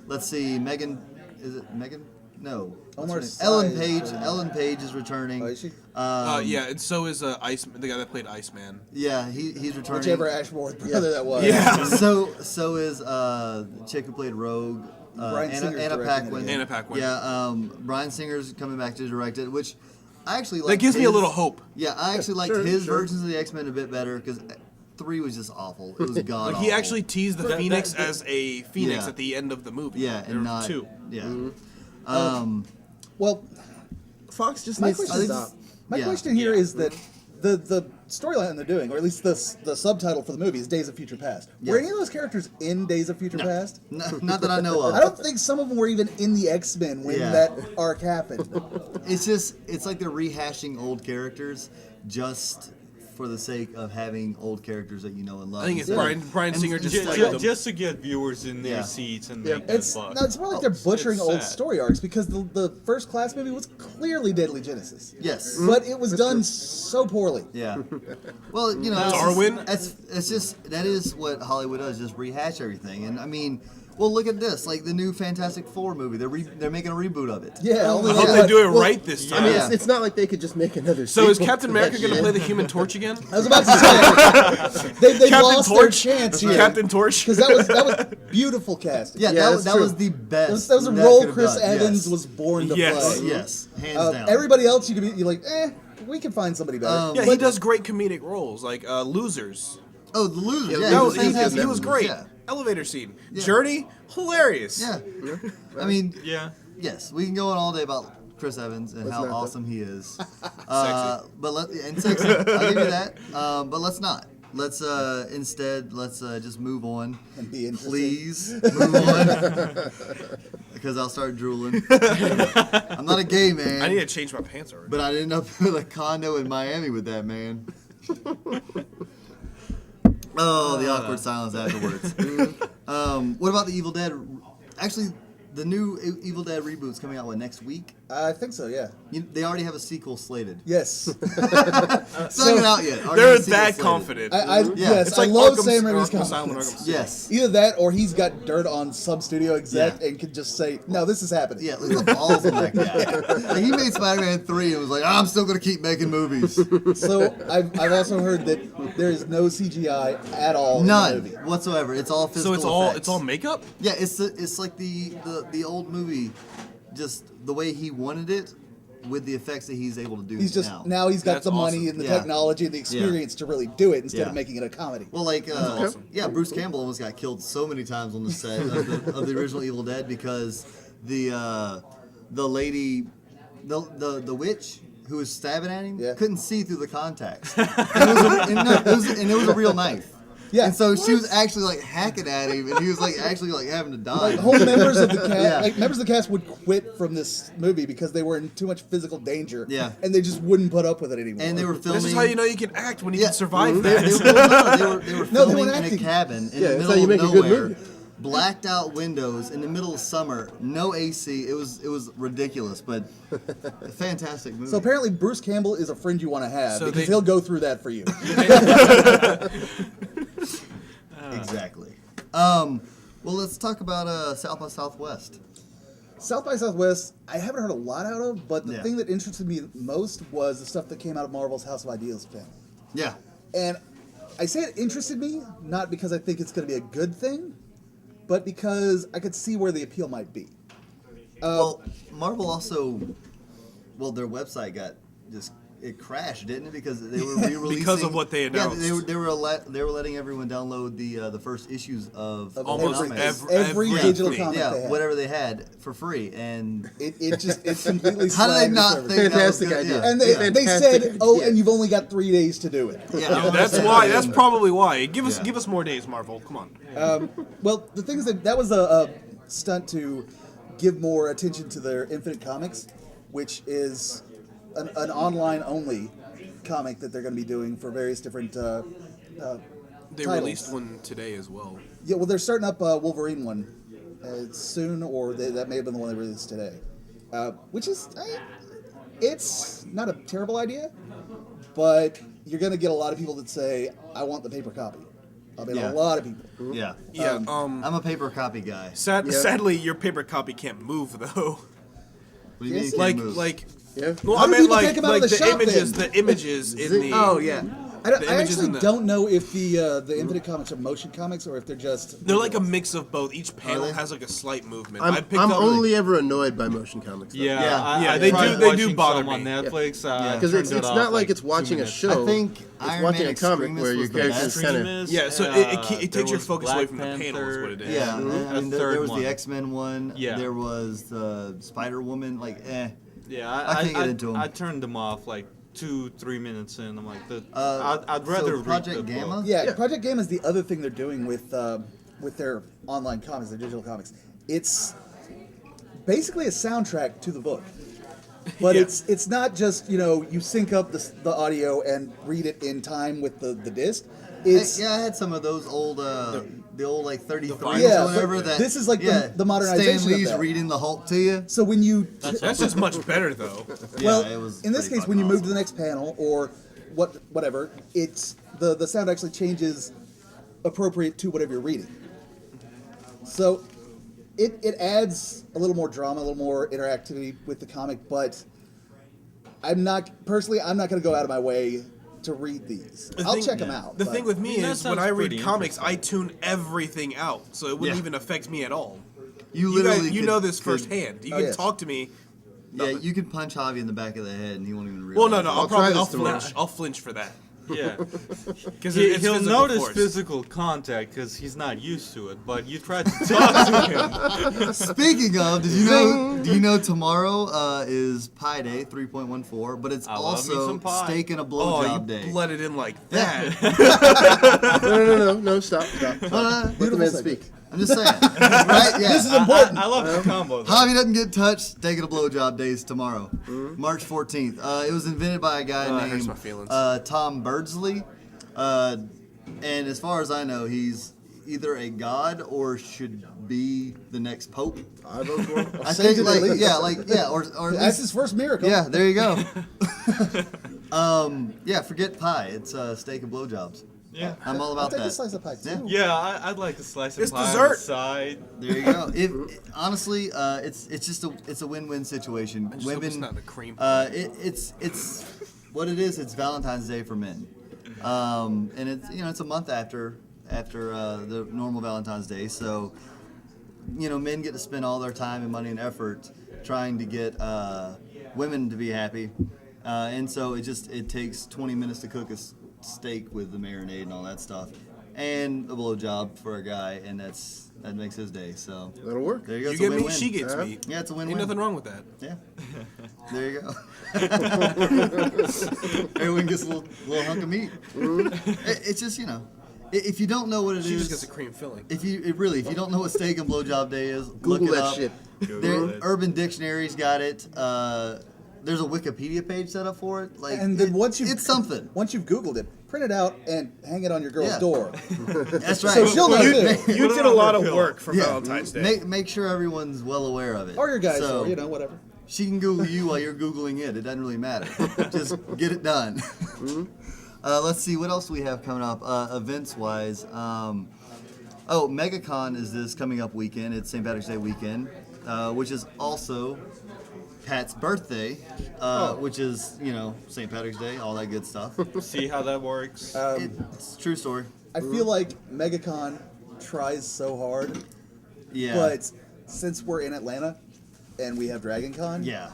Let's see, Megan. Is it Megan? No. What's Omar her name? Ellen Sy- Page. Ellen Page is returning. Oh, is she? Yeah, and so is the guy that played Iceman. Yeah, he's returning. Whichever Ashworth brother that was. Yeah. So is the chick who played Rogue. Brian Singer's Anna directing it Paquin. again. Anna Paquin. Yeah, Brian Singer's coming back to direct it, which I actually like. That gives me a little hope. Yeah, I actually liked Sure, his sure. versions of the X-Men a bit better because 3 was just awful. It was god Like he actually teased the That- Phoenix that- as a Phoenix Yeah. at the end of the movie. Yeah, There and were not two. Yeah. Well, Fox just my needs to question, stop. my Yeah. question here Yeah. is that the storyline they're doing, or at least the subtitle for the movie, is Days of Future Past. Were Yes. any of those characters in Days of Future Past? Not that I know of. I don't think some of them were even in the X-Men when Yeah. that arc happened. It's like they're rehashing old characters just for the sake of having old characters that you know and love. I think it's instead. Brian And- Singer just Ju- played ju- them. just to get viewers in their Yeah. seats and Yeah. make them It's buck. no, it's more like they're butchering it's old sad. story arcs because the first Class movie was clearly Deadly Genesis. Yes. But it was done so poorly. Yeah. Well, you know, Darwin? It's just that is what Hollywood does, just rehash everything. And I mean, well, look at this, like the new Fantastic Four movie. They're making a reboot of it. Yeah, only I hope like- they do it well, right this time. I mean, Yeah. it's not like they could just make another. So is sequel Captain to that America going to shit. play the Human Torch again? I was about to say they Captain lost Torch? their chance here. Captain Torch? because that was beautiful casting. Yeah, Yeah, that that's was true. the best. That was a that role could have Chris done. Evans Yes. was born to Yes. play. Yes, hands down. Everybody else, you could be you're like, we can find somebody better. Yeah, he does great comedic roles, like Losers. Oh, the loser. Yeah, Yeah, That he was, was fantastic. he was great. Yeah. Elevator scene. Yeah. Journey, hilarious. Yeah. I mean, Yeah. yes, we can go on all day about Chris Evans and how not, though. awesome he is. Sexy. But and sexy. I'll give you that. But let's not. Let's instead just move on. And be interesting. Please move on. Because I'll start drooling. I'm not a gay man. I need to change my pants already. But I'd end up with a condo in Miami with that man. Oh, the awkward silence afterwards. What about the Evil Dead? Actually, the new Evil Dead reboot's coming out next week. I think so. Yeah. They already have a sequel slated. Yes. It's not even out yet. Already have They're a sequel that slated. confident. Yes, It's I like love Arkham- Sam Raimi's Arkham Asylum, confidence. Arkham- Yes. Either that or he's got dirt on some studio exec Yeah. and can just say, no, this is happening. Yeah, look at the balls on that guy. Like, he made Spider-Man 3 and was like, I'm still going to keep making movies. So I've also heard that there is no CGI at all None in the movie. whatsoever. It's all physical So effects. it's all makeup? Yeah, it's like the old movie, just the way he wanted it, with the effects that he's able to do He's just now. now he's got That's the money awesome. and the Yeah. technology and the experience to really do it instead Yeah. of making it a comedy. Well, like, awesome. yeah, Bruce Campbell almost got killed so many times on the set of the original Evil Dead because the lady, the witch who was stabbing at him Yeah. couldn't see through the contacts, and it was a real knife. Yeah. And so she was actually like hacking at him, and he was like actually like having to die. Like whole members of the cast, Yeah. like members of the cast would quit from this movie because they were in too much physical danger. Yeah. and they just wouldn't put up with it anymore. And they were filming. This is how you know you can act when you Yeah. can survive They, that. they, were, no, they were No, they filming weren't in a acting. cabin in Yeah, the that's middle how you of make a good nowhere, movie. blacked out windows in the middle of summer, no AC. It was ridiculous, but a fantastic movie. So apparently Bruce Campbell is a friend you want to have So because they- he'll go through that for you. Exactly. Well, let's talk about South by Southwest. South by Southwest, I haven't heard a lot out of, but the Yeah. thing that interested me most was the stuff that came out of Marvel's House of Ideas panel. Yeah. And I say it interested me, not because I think it's going to be a good thing, but because I could see where the appeal might be. Well, Marvel also, their website it crashed, didn't it? Because they were re-releasing Because of what they Yeah, announced. they were letting everyone download the first issues of Almost comics. every every digital free. comic they Yeah, had. whatever they had for free, and It's completely how did they slammed the not service. think Fantastic that was good? idea. And they Fantastic said, "Oh, idea. and you've only got 3 days to do it." Yeah, That's why. That's probably why. Give us Yeah. give us more days, Marvel. Come on. Well, the thing is that was a stunt to give more attention to their Infinite Comics, which is an online-only comic that they're going to be doing for various different They titles. released one today as well. Yeah, well, they're starting up a Wolverine one soon, or that may have been the one they released today, which is it's not a terrible idea, but you're going to get a lot of people that say, "I want the paper copy." I mean, Yeah. a lot of people. Yeah. Yeah. I'm a paper copy guy. Sad, Yeah. Sadly, your paper copy can't move though. What do you mean? Yes, you Like can't move? Yeah. Well, How I do meant people like take 'em out of like the shop, images. then? The images in the. Oh yeah. I The images actually in the- don't know if the Infinite Comics are motion comics or if they're just. They're like a mix of both. Each panel they? has like a slight movement. I'm only ever annoyed by motion comics. Though. Yeah, Yeah. Yeah, I they tried do- they do watching bother some on me. Netflix. Because it's not like it's watching a show. I think it's Iron watching Man a comic Extremis where your was the character's best. kind of. Extremis, Yeah, so it there takes your was focus Black away from the panel, is Panther. what it is. Yeah, I mean, A there third was one. the X-Men one. Yeah. There was the Spider-Woman. Like, Yeah, I can't get into 'em. I turned them off like 2-3 minutes in. I'm like, I'd so rather read Project the Gamma? book. Yeah, Project Gamma is the other thing they're doing with their online comics, their digital comics. It's basically a soundtrack to the book. But Yeah. it's not just you sync up the audio and read it in time with the disc. It's Yeah, I had some of those old, the old like 33s Yeah, or whatever. but That this is like the modernization Stan of Lee's that. reading the Hulk to you. so when you That's just much better though. well Yeah, it was in this pretty case when you fucking move to the next panel or whatever, it's the sound actually changes appropriate to whatever you're reading. So it adds a little more drama, a little more interactivity with the comic, but I'm not going to go out of my way to read these. I'll check them out. The but- thing with me That is when sounds I read pretty comics, I tune everything out, so it wouldn't Yeah. even affect me at all. You You literally guys, you could- know this could- firsthand. You Oh, can yes. talk to me. Yeah, you could punch Javi in the back of the head and he won't even realize. Well, no, I'll try I'll this tomorrow. flinch. I'll flinch for that Yeah. because He'll notice physical contact because he's not used to it, but you try to talk to him. Speaking of, do you know tomorrow is Pie Day 3.14, but it's I love me also some pie. steak and a Oh, blowjob you day. bled it in like that. No, stop. Let the man Beautiful speak. I'm just saying, right? Yeah. This is important. I love the combo. though. Javi doesn't get touched. Steak and a blowjob days tomorrow, March 14th. It was invented by a guy that hurts named my feelings. Tom Birdsley, and as far as I know, he's either a god or should be the next pope. I vote for him. I Say think, to the least. or at That's least, his first miracle. yeah, there you go. Yeah, forget pie. It's steak and blowjobs. Yeah. I'm all I'll about take that. a slice of pie too. Yeah. Yeah, I'd like a slice of It's pie on dessert. the side. There you go. Honestly, it's just a win-win situation. just hope it's not the cream It's what it is. It's Valentine's Day for men, and it's a month after the normal Valentine's Day. So men get to spend all their time and money and effort trying to get women to be happy, and so it takes 20 minutes to cook a steak with the marinade and all that stuff, and a blowjob for a guy, and that makes his day. So That'll work. there you go. You It's a get me, win-win. she gets me. Yeah, it's a win-win. Ain't nothing wrong with that. Yeah. There you go. Everyone gets a little hunk of meat. It's just if you don't know what it She is, just gets a cream filling. if you don't know what steak and blowjob day is, Google look it that up. shit. Google it. Urban Dictionary's got it. There's a Wikipedia page set up for it. Like, And then once you it's something. Once you've Googled it, print it out and hang it on your girl's Yeah. door. That's right. So she'll know too. You Put it did a on lot her of pillow. work for Yeah. Valentine's Day. Make sure everyone's well aware of it. Or your guys, So, or whatever. She can Google you while you're Googling it. It doesn't really matter. Just get it done. Let's see what else we have coming up events-wise. MegaCon is this coming up weekend. It's St. Patrick's Day weekend, which is also Pat's birthday, which is St. Patrick's Day, all that good stuff. See how that works. It's a true story. I feel like MegaCon tries so hard, Yeah. but since we're in Atlanta and we have Dragon Con, yeah.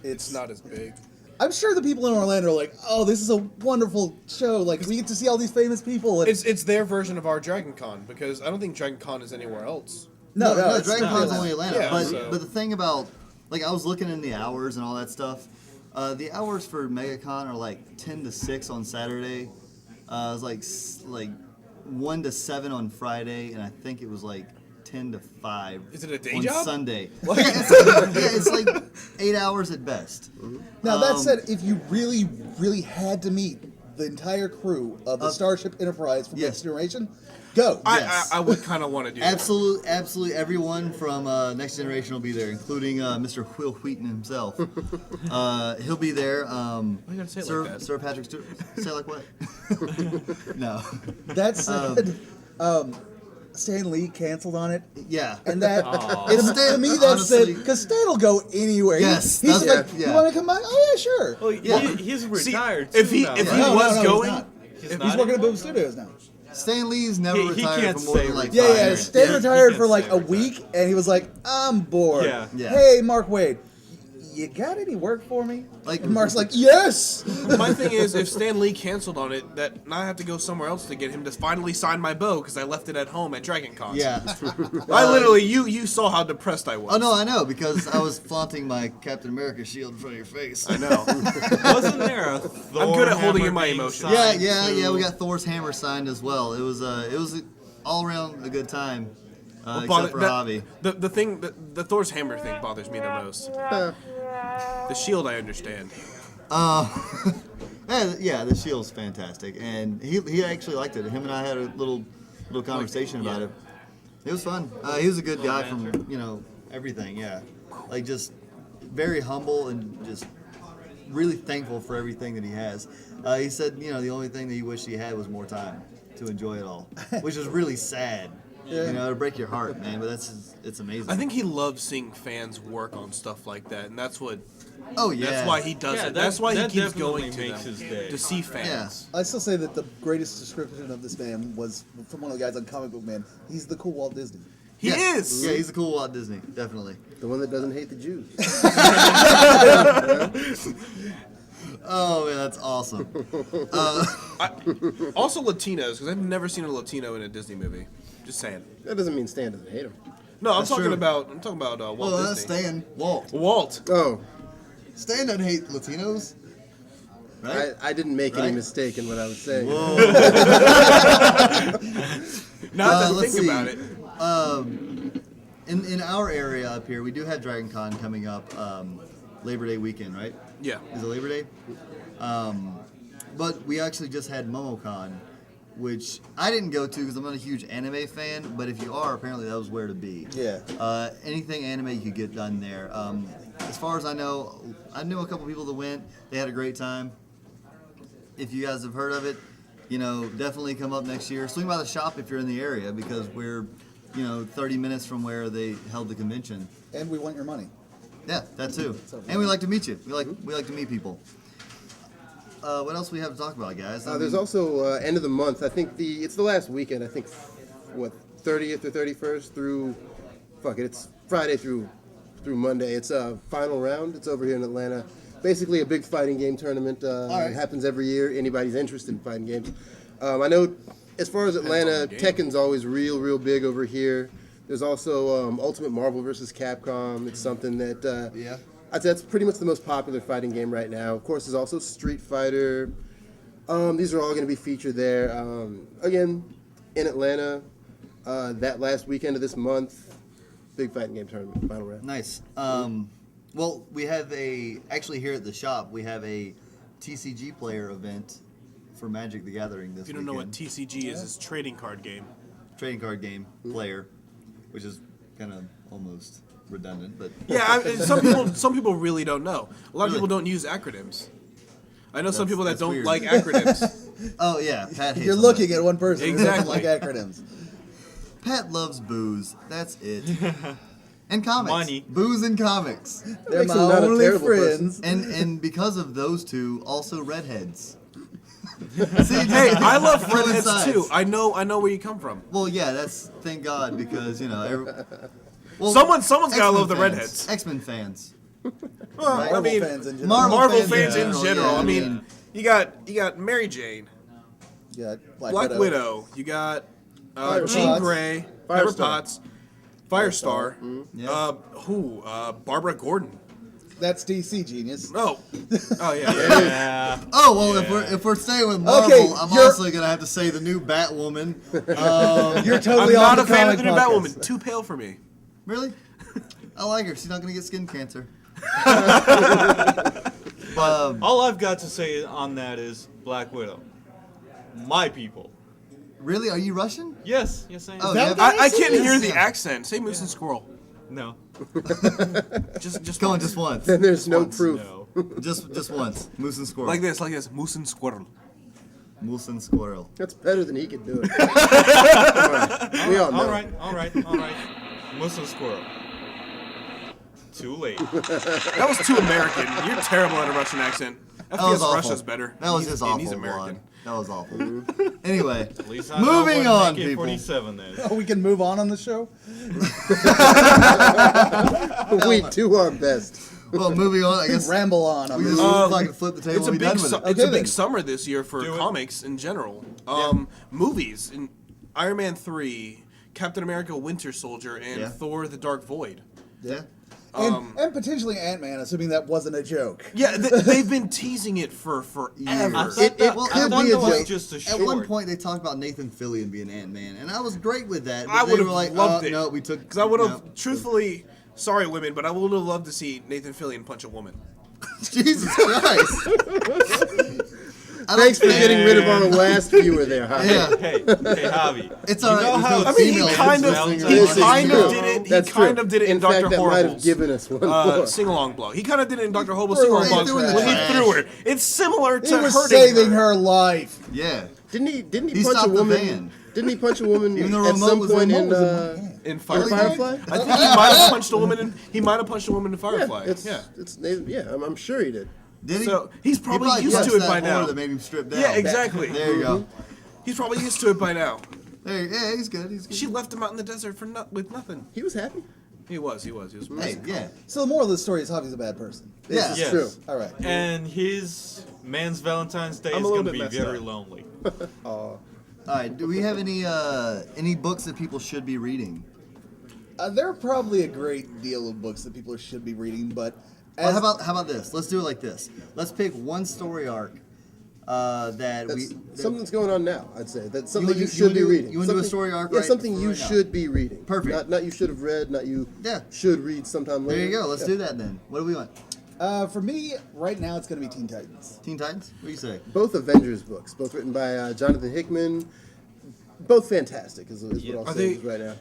It's not as big. I'm sure the people in Orlando are like, "Oh, this is a wonderful show! Like, we get to see all these famous people." And It's their version of our Dragon Con because I don't think Dragon Con is anywhere else. no, Dragon it's Con's not. only Atlanta. Yeah, but so- the thing about, I was looking in the hours and all that stuff. The hours for MegaCon are like 10 to 6 on Saturday. It was like 1 to 7 on Friday, and I think it was like 10 to 5 Is it a day on job? Sunday. It's like 8 hours at best. Now that said, if you really, really had to meet the entire crew of the Starship Enterprise from yes. Next Generation, go. Yes. I would kind of want to do that. Absolutely everyone from Next Generation will be there, including Mr. Will Wheaton himself. He'll be there. you gotta say it Sir, like that? Sir Patrick Stewart. Say it like what? No. That said, Stan Lee canceled on it. Yeah. And that, Aw. to me, that Honestly- said, because Stan will go anywhere. Yes, he's that's- like, yeah. you want to come by? Oh yeah, sure. Well, Yeah. he's retired. if too he now, if right? he No, was he's going, not. He's He's not working at anymore? Boom Studios now. Stan Lee's never He retired can't for more say than like retired. 5 Yeah, years. Stan Yeah, retired he for can like say a retired. week, and he was like, I'm bored. Yeah. Yeah. Hey, Mark Wade, you got any work for me? Like- and Mark's like, yes. my thing is, if Stan Lee canceled on it, that now I have to go somewhere else to get him to finally sign my bow because I left it at home at Dragon Con. Yeah. I literally, you saw how depressed I was. Oh no, I know because I was flaunting my Captain America shield in front of your face. I know. Wasn't there a Thor I'm good at holding hammer in my being emotions. Yeah, signed yeah. to- We got Thor's hammer signed as well. It was all around a good time, except for that- Javi. The thing, the Thor's hammer thing bothers me the most. The Shield, I understand. Yeah, the Shield's fantastic, and he actually liked it. Him and I had a little conversation about it. It was fun. He was a good guy from everything. Yeah, like just very humble and just really thankful for everything that he has. He said the only thing that he wished he had was more time to enjoy it all, which is really sad. It'll break your heart, man. But it's amazing. I think he loves seeing fans work on stuff like that, and that's what. Oh yeah. That's why he does Yeah, it. That's why he that keeps definitely going to makes them, his day. to see fans. I still say that the greatest description of this man was from one of the guys on Comic Book Man. He's the cool Walt Disney. He Yeah. is. Yeah, he's a cool Walt Disney, definitely. The one that doesn't hate the Jews. Oh man, that's awesome. Also Latinos, because I've never seen a Latino in a Disney movie. Just saying. That doesn't mean Stan doesn't hate him. No, I'm That's talking true. about Walt Well, that's Disney. Stan. Walt. Walt. Oh, Stan doesn't hate Latinos, right? I didn't make any Right? mistake in what I was saying. Now that I let's think see. about it. In our area up here, we do have Dragon Con coming up Labor Day weekend, right? Yeah. Is it Labor Day? But we actually just had MomoCon, which I didn't go to because I'm not a huge anime fan. But if you are, apparently that was where to be. Yeah. Anything anime you could get done there. As far as I know a couple people that went. They had a great time. If you guys have heard of it, definitely come up next year. Swing by the shop if you're in the area because we're, 30 minutes from where they held the convention. And we want your money. Yeah, that too. And we like to meet you. We like to meet people. What else we have to talk about, guys? There's also end of the month. I think it's the last weekend. I think 30th or 31st through. It's Friday through Monday. It's a final round. It's over here in Atlanta. Basically, a big fighting game tournament. right. It happens every year. Anybody's interested in fighting games. I know, as far as Atlanta, Depends on the game. Tekken's always real big over here. There's also Ultimate Marvel vs. Capcom. It's something that Yeah. I'd say that's pretty much the most popular fighting game right now. Of course, there's also Street Fighter. These are all going to be featured there. Again, in Atlanta, that last weekend of this month, big fighting game tournament, final round. Nice. Well, we have actually here at the shop, we have a TCG player event for Magic the Gathering this If you don't know what weekend. TCG is, it's a trading card game. Trading card game player, which is kind of almost redundant, but Yeah, some people really don't know. A lot of people don't use acronyms. I know some people that that's don't weird. like acronyms. oh yeah, Pat hates You're all looking that. at one person who doesn't Exactly. like acronyms. Pat loves booze. That's it. And comics. Money. Booze and comics. They're makes my him not a only terrible friends. And because of those two, also redheads. See, Hey, I love both redheads sides. too. I know where you come from. Well, yeah, that's thank God because well, Someone's gotta X-Men love the fans. redheads. X-Men fans. Well, Right. Marvel I mean, fans in general. Marvel fans fans in general. yeah, I mean, you got Mary Jane, Yeah, Black Widow. You got Fire Jean Potts. Grey, Pepper Firestar. Potts, Firestar. Yeah. Barbara Gordon. That's DC genius. Oh yeah. Yeah. Oh well, if we're staying with Marvel, Okay, I'm you're- also gonna have to say the new Batwoman. You're I'm totally not on a fan of the new comic Batwoman. podcast. Too pale for me. Really? I like her. She's not gonna get skin cancer. All I've got to say on that is Black Widow. My people. Really? Are you Russian? Yes, I am. Oh, that yeah. I can't hear the Yeah. accent. Say moose and squirrel. No. Just Come on, once. just once. Then there's no Once, proof. No. Just once. Moose and squirrel. Like this, moose and squirrel. Moose and squirrel. That's better than he could do it. Come on. We all know. All right. Muslim squirrel. Too late. That was too American. You're terrible at a Russian accent. That was FPS awful. Russia's better. That was He's- just and awful. He's American. Juan. That was awful. Anyway, At least I'm moving not on, people. AK-47 then. Oh, we can move on the show? We do our best. Well, moving on. I guess Ramble on. we just fucking flip the table It's a and be big, done with it. it's a Okay, big then. summer this year for Do it. comics in general. Movies, in Iron Man 3, Captain America: Winter Soldier, and Yeah. Thor: The Dark Void. Yeah. and potentially Ant-Man, assuming that wasn't a joke. Yeah, they've been teasing it for forever. I thought It that, could I thought be a that was joke. just a At short. one point, they talked about Nathan Fillion being Ant-Man, and I was great with that. But I they would were have like, loved it. No, we took Because I would have, no. truthfully, Sorry, women, but I would have loved to see Nathan Fillion punch a woman. Jesus Christ. Thanks for getting rid of our last viewer there, Javi. Yeah. Hey, Javi. It's you all right. know There's how no I mean, he female kind of, listeners. he This is kind true. of did it. He That's kind true. of did it in In fact, Dr. that might have Horrible's given us one more. sing-along blow. He kind of did it in Dr. Horrible's Threw sing-along her blow in the when he trash. threw her. It's similar He to was hurting saving her. her life. Yeah. Didn't he He punch a stopped the woman? van. Didn't he punch a woman Even the at remote some was point remote in was in my hand. In in Firefly? Firefly? I think he might have punched a woman. He might have punched a woman in Firefly. I'm sure he did. Did he? So he's probably used punched to it that by whore now. That made him strip down. Yeah, exactly. There you go. He's probably used to it by now. Yeah, he's good. He's good. She left him out in the desert for with nothing. He was happy. He was. Hey, yeah. So the moral of the story is Javi's a bad person. Yeah. It's Yes. true. All right. And his man's Valentine's Day I'm is a little going to bit be messed very up. lonely. All right. Do we have any books that people should be reading? There are probably a great deal of books that people should be reading, but Well, how about this? Let's do it like this. Let's pick one story arc that That's we. something that's going on now. I'd say that's something wanna you do- should be you wanna do- reading. you wanna do a Something- story arc Yeah, right something for you right now? should be reading. Perfect. Not you should have read. Not you Yeah. should read sometime later. There you go. Let's Yeah. do that then. What do we want? for me, right now, it's going to be Teen Titans. Teen Titans? What do you say? Both Avengers books, both written by Jonathan Hickman. Both fantastic, is what I'll Are say they- right now.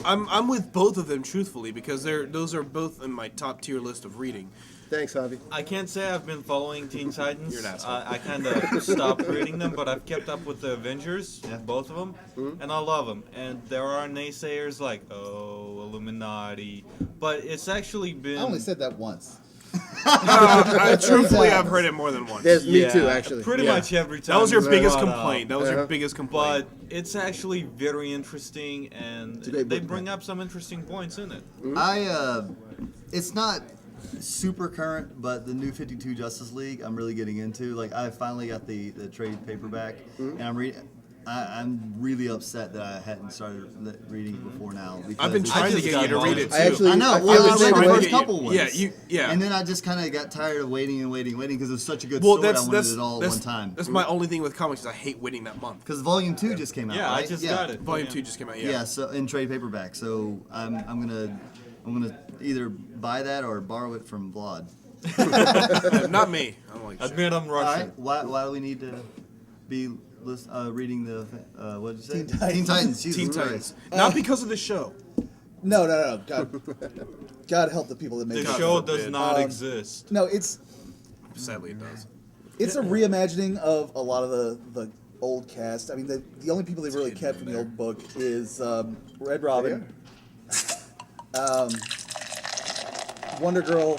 I'm with both of them truthfully because those are both in my top tier list of reading. Thanks, Javi. I can't say I've been following Teen Titans. You're an asshole. I kind of stopped reading them, but I've kept up with the Avengers, both of them, and I love them. And there are naysayers like, oh, Illuminati, but it's actually been. I only said that once. Truthfully, I've heard it more than once. There's me Yeah, too, actually. Pretty Yeah. much every time. That was your it's biggest brought up. complaint. That was your biggest complaint. But it's actually very interesting, and a great they book, bring up some interesting points in it. It's not super current, but the new 52 Justice League I'm really getting into. Like I finally got the trade paperback, and I'm really upset that I hadn't started reading it before now. I've been because trying to just get you to got read it too. I actually, I know. I Well, feel I the same read the way. first couple ones. Yeah. And then I just kind of got tired of waiting because it was such a good Well, story. that's I wanted it all at one time. That's my only thing with comics is I hate waiting that month. Because Volume 2 just came out. Yeah, right? I just got it. Volume 2 just came out. Yeah. So in trade paperback. So I'm gonna either buy that or borrow it from Vlad. Not me. I don't like shit. Admit I'm All Russian. right. Why do we need to be reading the what did you say? Teen Titans. Teen Titans. Jesus Teen Christ. Titans. Not because of the show. No. God help the people that make The it. show forbid. does not exist. No, it's Sadly, it does. a reimagining of a lot of the old cast. I mean, the only people they've really kept from the old book is Red Robin, Wonder Girl,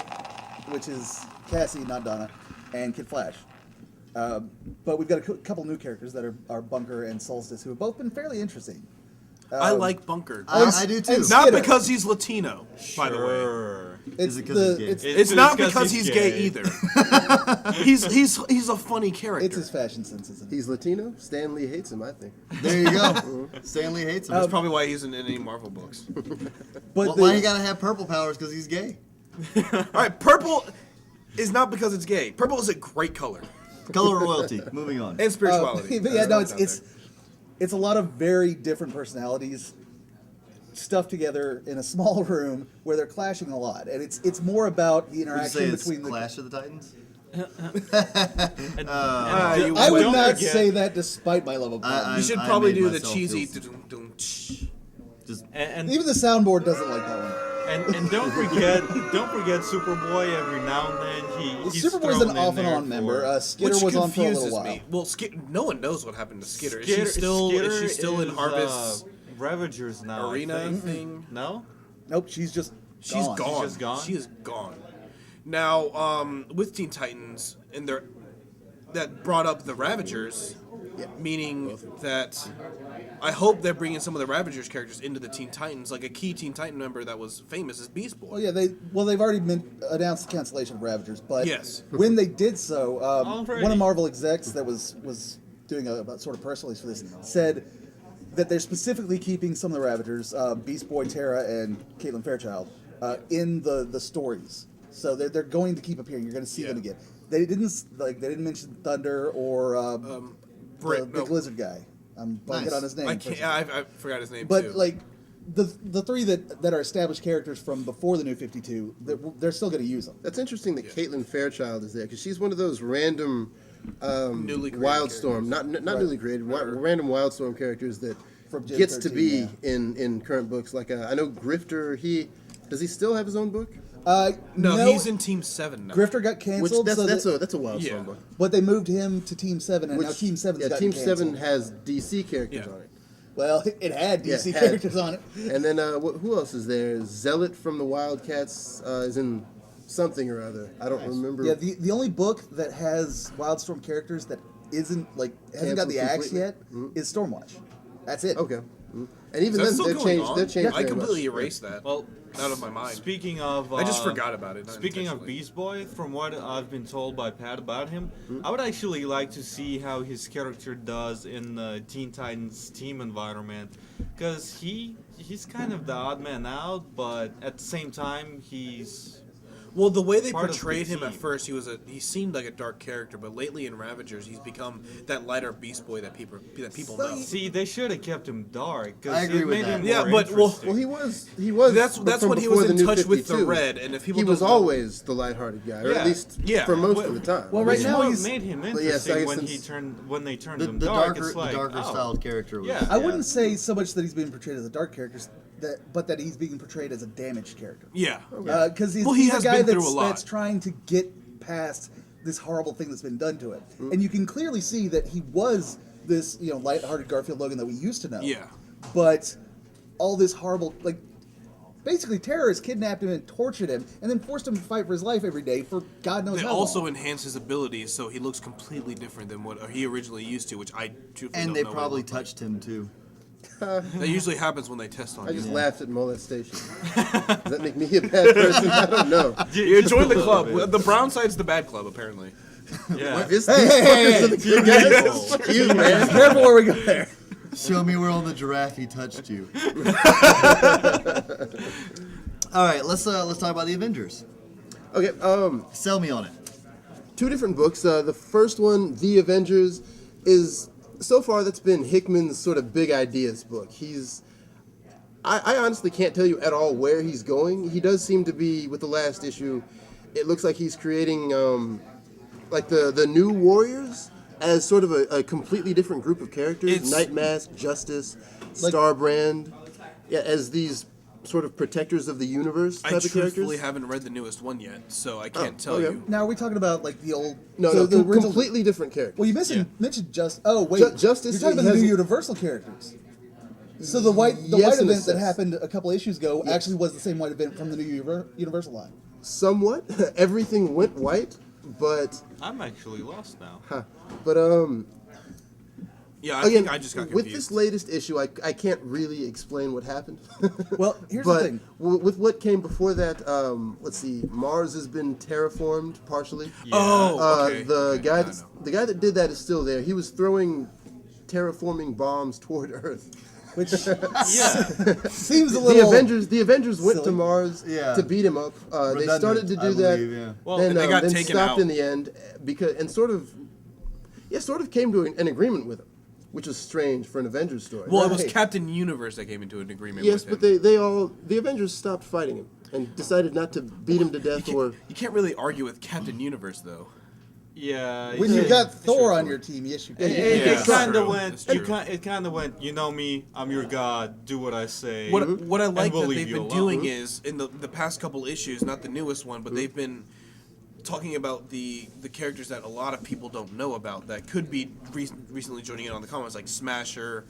which is Cassie, not Donna, and Kid Flash. But we've got a couple new characters that are Bunker and Solstice, who have both been fairly interesting. I like Bunker. I do too. and- Not Skinner. because he's Latino, by the way. Sure. It's it 'cause he's gay? It's not 'cause because he's gay either. he's a funny character. It's his fashion sense, isn't it? He's Latino. Stan Lee hates him, I think. There you go. Stanley hates him. That's probably why he isn't in any Marvel books. But Why you gotta have purple powers? Because he's gay. All right, purple is not because it's gay. Purple is a great color Color royalty. Moving on. and spirituality. but yeah, no, That's out it's a lot of very different personalities stuffed together in a small room where they're clashing a lot, and it's more about the Would you say interaction it's between the. Clash of the Titans? And I would don't not forget- say that, despite my love of I- Bond. You should I probably made do the myself cheesy. feel- dum-dum-tsh. Just And Even the soundboard doesn't like that one. and don't forget Superboy. Every now and then he's Superboy's thrown an in off and there on member. for- Skitter Which was on for a confuses little while. me. Well, no one knows what happened to Skitter. Skitter- is she still in is, Harvest's Ravagers now? I arena think. thing? No. Nope, she's just She's gone. just gone? She is gone. Now, with Teen Titans, and that brought up the Ravagers, meaning that I hope they're bringing some of the Ravagers characters into the Teen Titans. Like a key Teen Titan member that was famous is Beast Boy. Well, yeah, they've already announced the cancellation of Ravagers, but Yes. when they did so, Already. one of Marvel execs that was doing a sort of press release for this said that they're specifically keeping some of the Ravagers, Beast Boy, Terra, and Caitlin Fairchild, in the stories. So they're going to keep appearing. You're going to see them again. They didn't mention Thunder or the big lizard guy. I'm blanking Nice. on his name. I can't. I forgot his name But too. like, the three that are established characters from before the New 52, they're still going to use them. That's interesting that Caitlin Fairchild is there because she's one of those random Newly created Wildstorm, not newly created, random Wildstorm characters that From Gen gets to 13, be yeah. in current books. Like I know Grifter, does he still have his own book? No, he's in Team 7 now. Grifter got Which canceled. that's so that's a Wildstorm Yeah. book. but they moved him to Team 7, and Which, now Team 7's yeah, gotten Team 7 canceled. has DC characters Yeah. on it. Well, it had DC had. characters on it. And then who else is there? Zealot from the Wildcats is in something or other. I don't remember. Yeah, the only book that has Wildstorm characters that isn't hasn't got the Canceled axe completely? yet is Stormwatch. That's it. Okay. And even Is that then, still they've going changed. on? They've changed. I very completely much. erased that. Well, out of my mind. Speaking of, I just forgot about it. not Speaking of intentionally. Beast Boy, from what I've been told by Pat about him, Hmm? I would actually like to see how his character does in the Teen Titans team environment, because he's kind of the odd man out, but at the same time he's Well, the way they part of the portrayed him at team. first, he seemed like a dark character, but lately in Ravagers, he's become that lighter Beast Boy that people know. See, they should have kept him dark. 'Cause I agree it with made that. him Yeah, more but, well- interesting. Well, he was. That's from when he before was the in New touch with the 52. Red, and if people He was don't know- always the lighthearted guy, or Yeah, at least yeah. for most Well- of the time. well, right Which now what he's- made him yes, I interesting guess when they turned The him dark. darker, It's like, the darker oh. styled character. Was, Yeah. I wouldn't say so much that he's being portrayed as a dark character, but that he's being portrayed as a damaged character. Yeah. Because Well, he's he a has guy been through that's, a lot. that's trying to get past this horrible thing that's been done to it. And you can clearly see that he was this, lighthearted Garfield Logan that we used to know. Yeah. But all this horrible, basically terrorists kidnapped him and tortured him, and then forced him to fight for his life every day for God knows They how also long. enhance his abilities, so he looks completely different than what he originally used to, which I truthfully and don't they know what probably it looked like. touched him too. That usually happens when they test on I you. just laughed at molestation. Does that make me a bad person? I don't know. You Just join a the little club. bit. The brown side's the bad club, apparently. Yeah. These fuckers are the good guys. You, man. Careful where we go there. Show me where on the giraffe he touched you. All right, let's talk about the Avengers. Okay, Sell me on it. two different books. The first one, The Avengers, is so far that's been Hickman's sort of big ideas book. I honestly can't tell you at all where he's going. He does seem to be, with the last issue, it looks like he's creating like the new Warriors as sort of a completely different group of characters. It's- Night Mask, Justice, Starbrand, yeah, as these sort of protectors of the universe type I of truthfully characters. haven't read the newest one yet, so I can't tell okay. you. Now, are we talking about the old? No, so no, the original. completely different characters. Well, you mentioned just. Oh wait, Justice, You're talking he about the new has- Universal characters. So the white Yes, white in a event that sense. happened a couple issues ago Yes. actually was the same white event from the new Universal line. Somewhat, everything went white, but I'm actually lost now. Yeah, I again, think I just got confused. with this latest issue, I can't really explain what happened. Well, here's but the thing. With what came before that, let's see, Mars has been terraformed partially. Oh, okay. The okay, I know. guy that did that is still there. He was throwing terraforming bombs toward Earth. Which Yeah. seems a The little. Avengers went to silly. Mars Yeah. to beat him up. They Redundant, started to do I that. believe, yeah. Well, then and they got then taken stopped out. in the end because sort of came to an agreement with him, which is strange for an Avengers story. Well, it was Right. Captain Universe that came into an agreement Yes, with him. but the Avengers stopped fighting him and decided not to beat him to death or. You can't really argue with Captain Universe, though. Yeah. When yeah. you got Thor on your team, yes, you It, can. it, Yeah, kind true. of went. That's true. It kind of went. You know me. I'm your god. Do what I say. What I and like we'll that leave they've you been alone. doing is in the past couple issues, not the newest one, but they've been talking about the characters that a lot of people don't know about that could be recently joining in on the comments, like Smasher,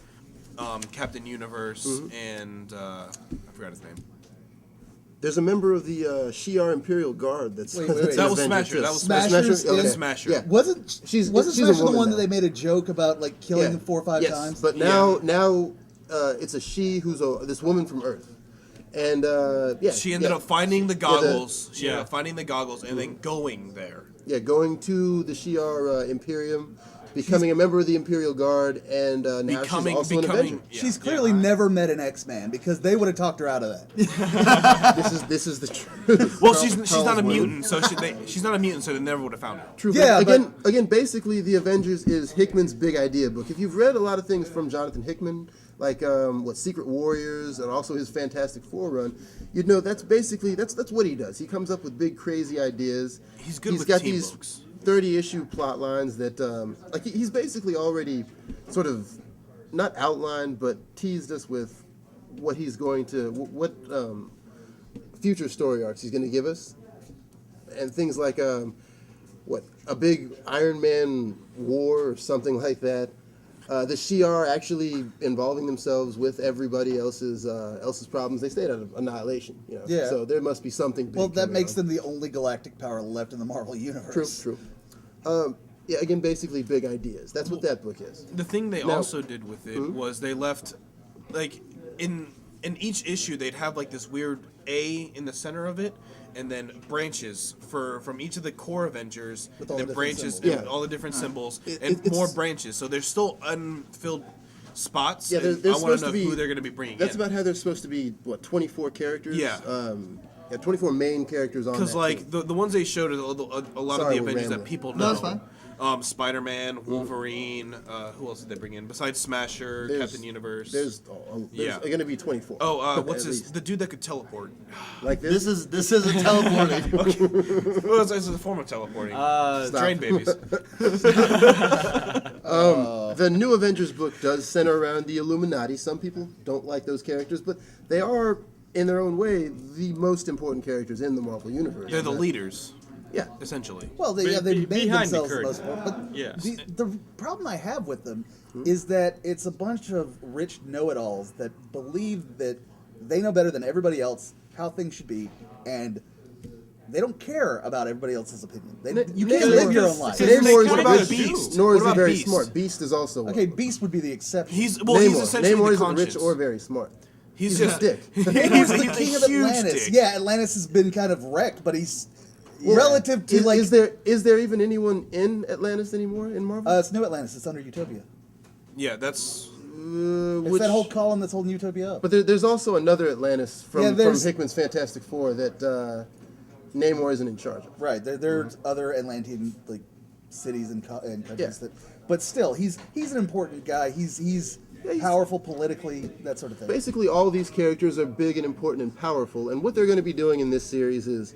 Captain Universe, and I forgot his name. There's a member of the Shi'ar Imperial Guard that's. Wait, wait, that's wait. an That was Avenger, Smasher. too. That was Smasher's Smasher. in- Smasher. Yeah. Wasn't She's wasn't a Smasher the woman one now. that they made a joke about killing Yeah. 4 or 5 yes, times? but now it's a she who's this woman from Earth, and yeah. She ended yeah. up finding the goggles. She ended Yeah. up finding the goggles and then going there. Yeah, going to the Shi'ar Imperium, becoming a member of the Imperial Guard, and now she's also an Avenger. yeah. She's clearly never met an X-Man because they would have talked her out of that. This is the truth. Well, she's not a Charles mutant, so she's not a mutant, so they never would have found her. True. Yeah, again, basically, the Avengers is Hickman's big idea book. If you've read a lot of things from Jonathan Hickman, like Secret Warriors, and also his Fantastic Four run, you'd know that's basically that's what he does. He comes up with big crazy ideas. He's good with got team these books. 30-issue plot lines that he's basically already sort of not outlined but teased us with what he's going to what future story arcs he's going to give us, and things like a big Iron Man war or something like that. The Shi'ar actually involving themselves with everybody else's problems. They stayed out of Annihilation, you know. Yeah. So there must be something big. Well, that coming makes on. them the only galactic power left in the Marvel universe. True. Yeah, again, basically big ideas. That's what that book is. The thing they Now- also did with it was they left, like, in each issue they'd have like this weird A in the center of it, and then branches from each of the core Avengers, With all and the then different branches, symbols. and Yeah. all the different symbols, It- and it's- more branches. So there's still unfilled spots. Yeah, and there's I want supposed to know to be who they're going to be bringing That's in. about how there's supposed to be 24 characters. Yeah. 24 main characters on that Because like team. the ones they showed are a lot Sorry, of the we're Avengers that rambling. people know. No, that's fine. Spider-Man, Wolverine. Who else did they bring in besides Smasher, There's- Captain Universe? There's Yeah. going to be 24. what's at his least. the dude that could teleport? Like this? This isn't teleporting. Well, it's a form of teleporting. Stop. Train babies. The new Avengers book does center around the Illuminati. Some people don't like those characters, but they are, in their own way, the most important characters in the Marvel Universe. They're the leaders, Yeah. essentially. Well, they made behind the themselves the curtain. most important. But Yes. the problem I have with them is that it's a bunch of rich know-it-alls that believe that they know better than everybody else how things should be, and they don't care about everybody else's opinion. You can't Namor- live your own life. Because Namor is what about about Beast? Nor What is he about very Beast? smart. Beast is also one. Okay, Beast would be the exception. He's Namor. essentially Namor the isn't conscience. rich or very smart. He's He's just a dick. he's Namor's a the king of huge Atlantis. dick. Yeah, Atlantis has been kind of wrecked, but he's relative to like Is there even anyone in Atlantis anymore in Marvel? it's New Atlantis. It's under Utopia. Yeah, that's It's that whole column that's holding Utopia up. But there's also another Atlantis Yeah, from there's- Hickman's Fantastic Four that Namor isn't in charge of. Right, there's other Atlantean like cities and countries Yeah. that, but still, he's an important guy. He's powerful politically, that sort of thing. Basically, all these characters are big and important and powerful, and what they're going to be doing in this series is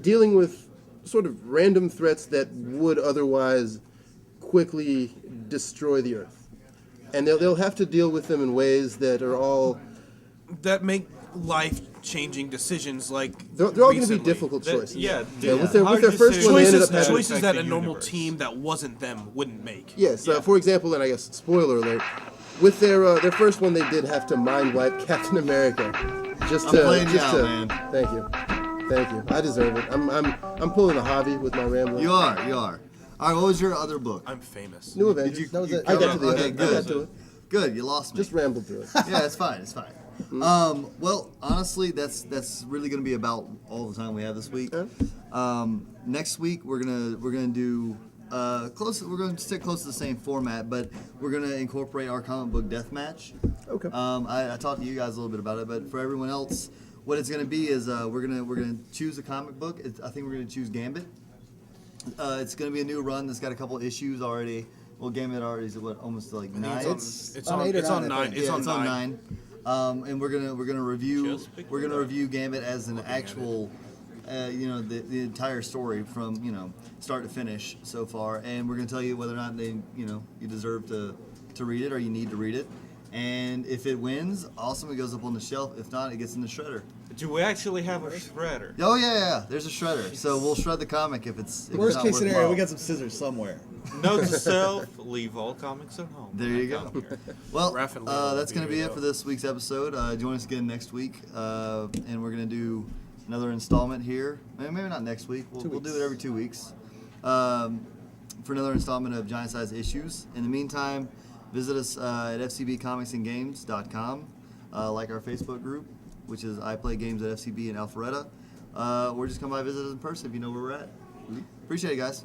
dealing with sort of random threats that would otherwise quickly destroy the Earth. And they'll have to deal with them in ways that are all... that make life-changing decisions like They're all going to be recently. difficult choices. Yeah, with their hard first decisions one, they ended Choices, up having... choices that a affect the normal universe. team that wasn't them wouldn't make. Yes, for example, and I guess spoiler alert, with their first one, they did have to mind wipe Captain America, just I'm to. playing you just out, to man. Thank you. I deserve it. I'm pulling a Javi with my rambling. You are. All right, what was your other book? I'm famous. New Avengers. you- That was you it. I got to the Okay, end. good. I got to it. Good, you lost me. Just rambled through it. Yeah, it's fine. It's fine. Well, honestly, that's really gonna be about all the time we have this week. Next week we're gonna do close. We're gonna stick close to the same format, but we're gonna incorporate our comic book deathmatch. Okay. I talked to you guys a little bit about it, but for everyone else, what it's gonna be is we're gonna choose a comic book. I think we're gonna choose Gambit. It's gonna be a new run that's got a couple issues already. Well, Gambit already is what, almost like 9. It's on on 8 or it's on 9, I 9. think. It's Yeah, on it's 9. on 9. And we're gonna review Just pick we're it gonna up. review Gambit as an actual the entire story from start to finish so far, and we're gonna tell you whether or not you deserve to read it or you need to read it. And if it wins, awesome, it goes up on the shelf. If not, it gets in the shredder. Do we actually have a shredder? Oh yeah, there's a shredder. So we'll shred the comic if it's Worst not case scenario, worthwhile. we got some scissors somewhere. Note to self: leave all comics at home. There you go. Come here. Well, Raph and Leo that's will going to be be here, it for this week's episode. Join us again next week, and we're going to do another installment here. Maybe not next week. We'll do it every 2 weeks for another installment of Giant Size Issues. In the meantime, visit us at fcbcomicsandgames.com, like our Facebook group, which is I Play Games at FCB in Alpharetta, or just come by visit us in person if you know where we're at. Appreciate it, guys.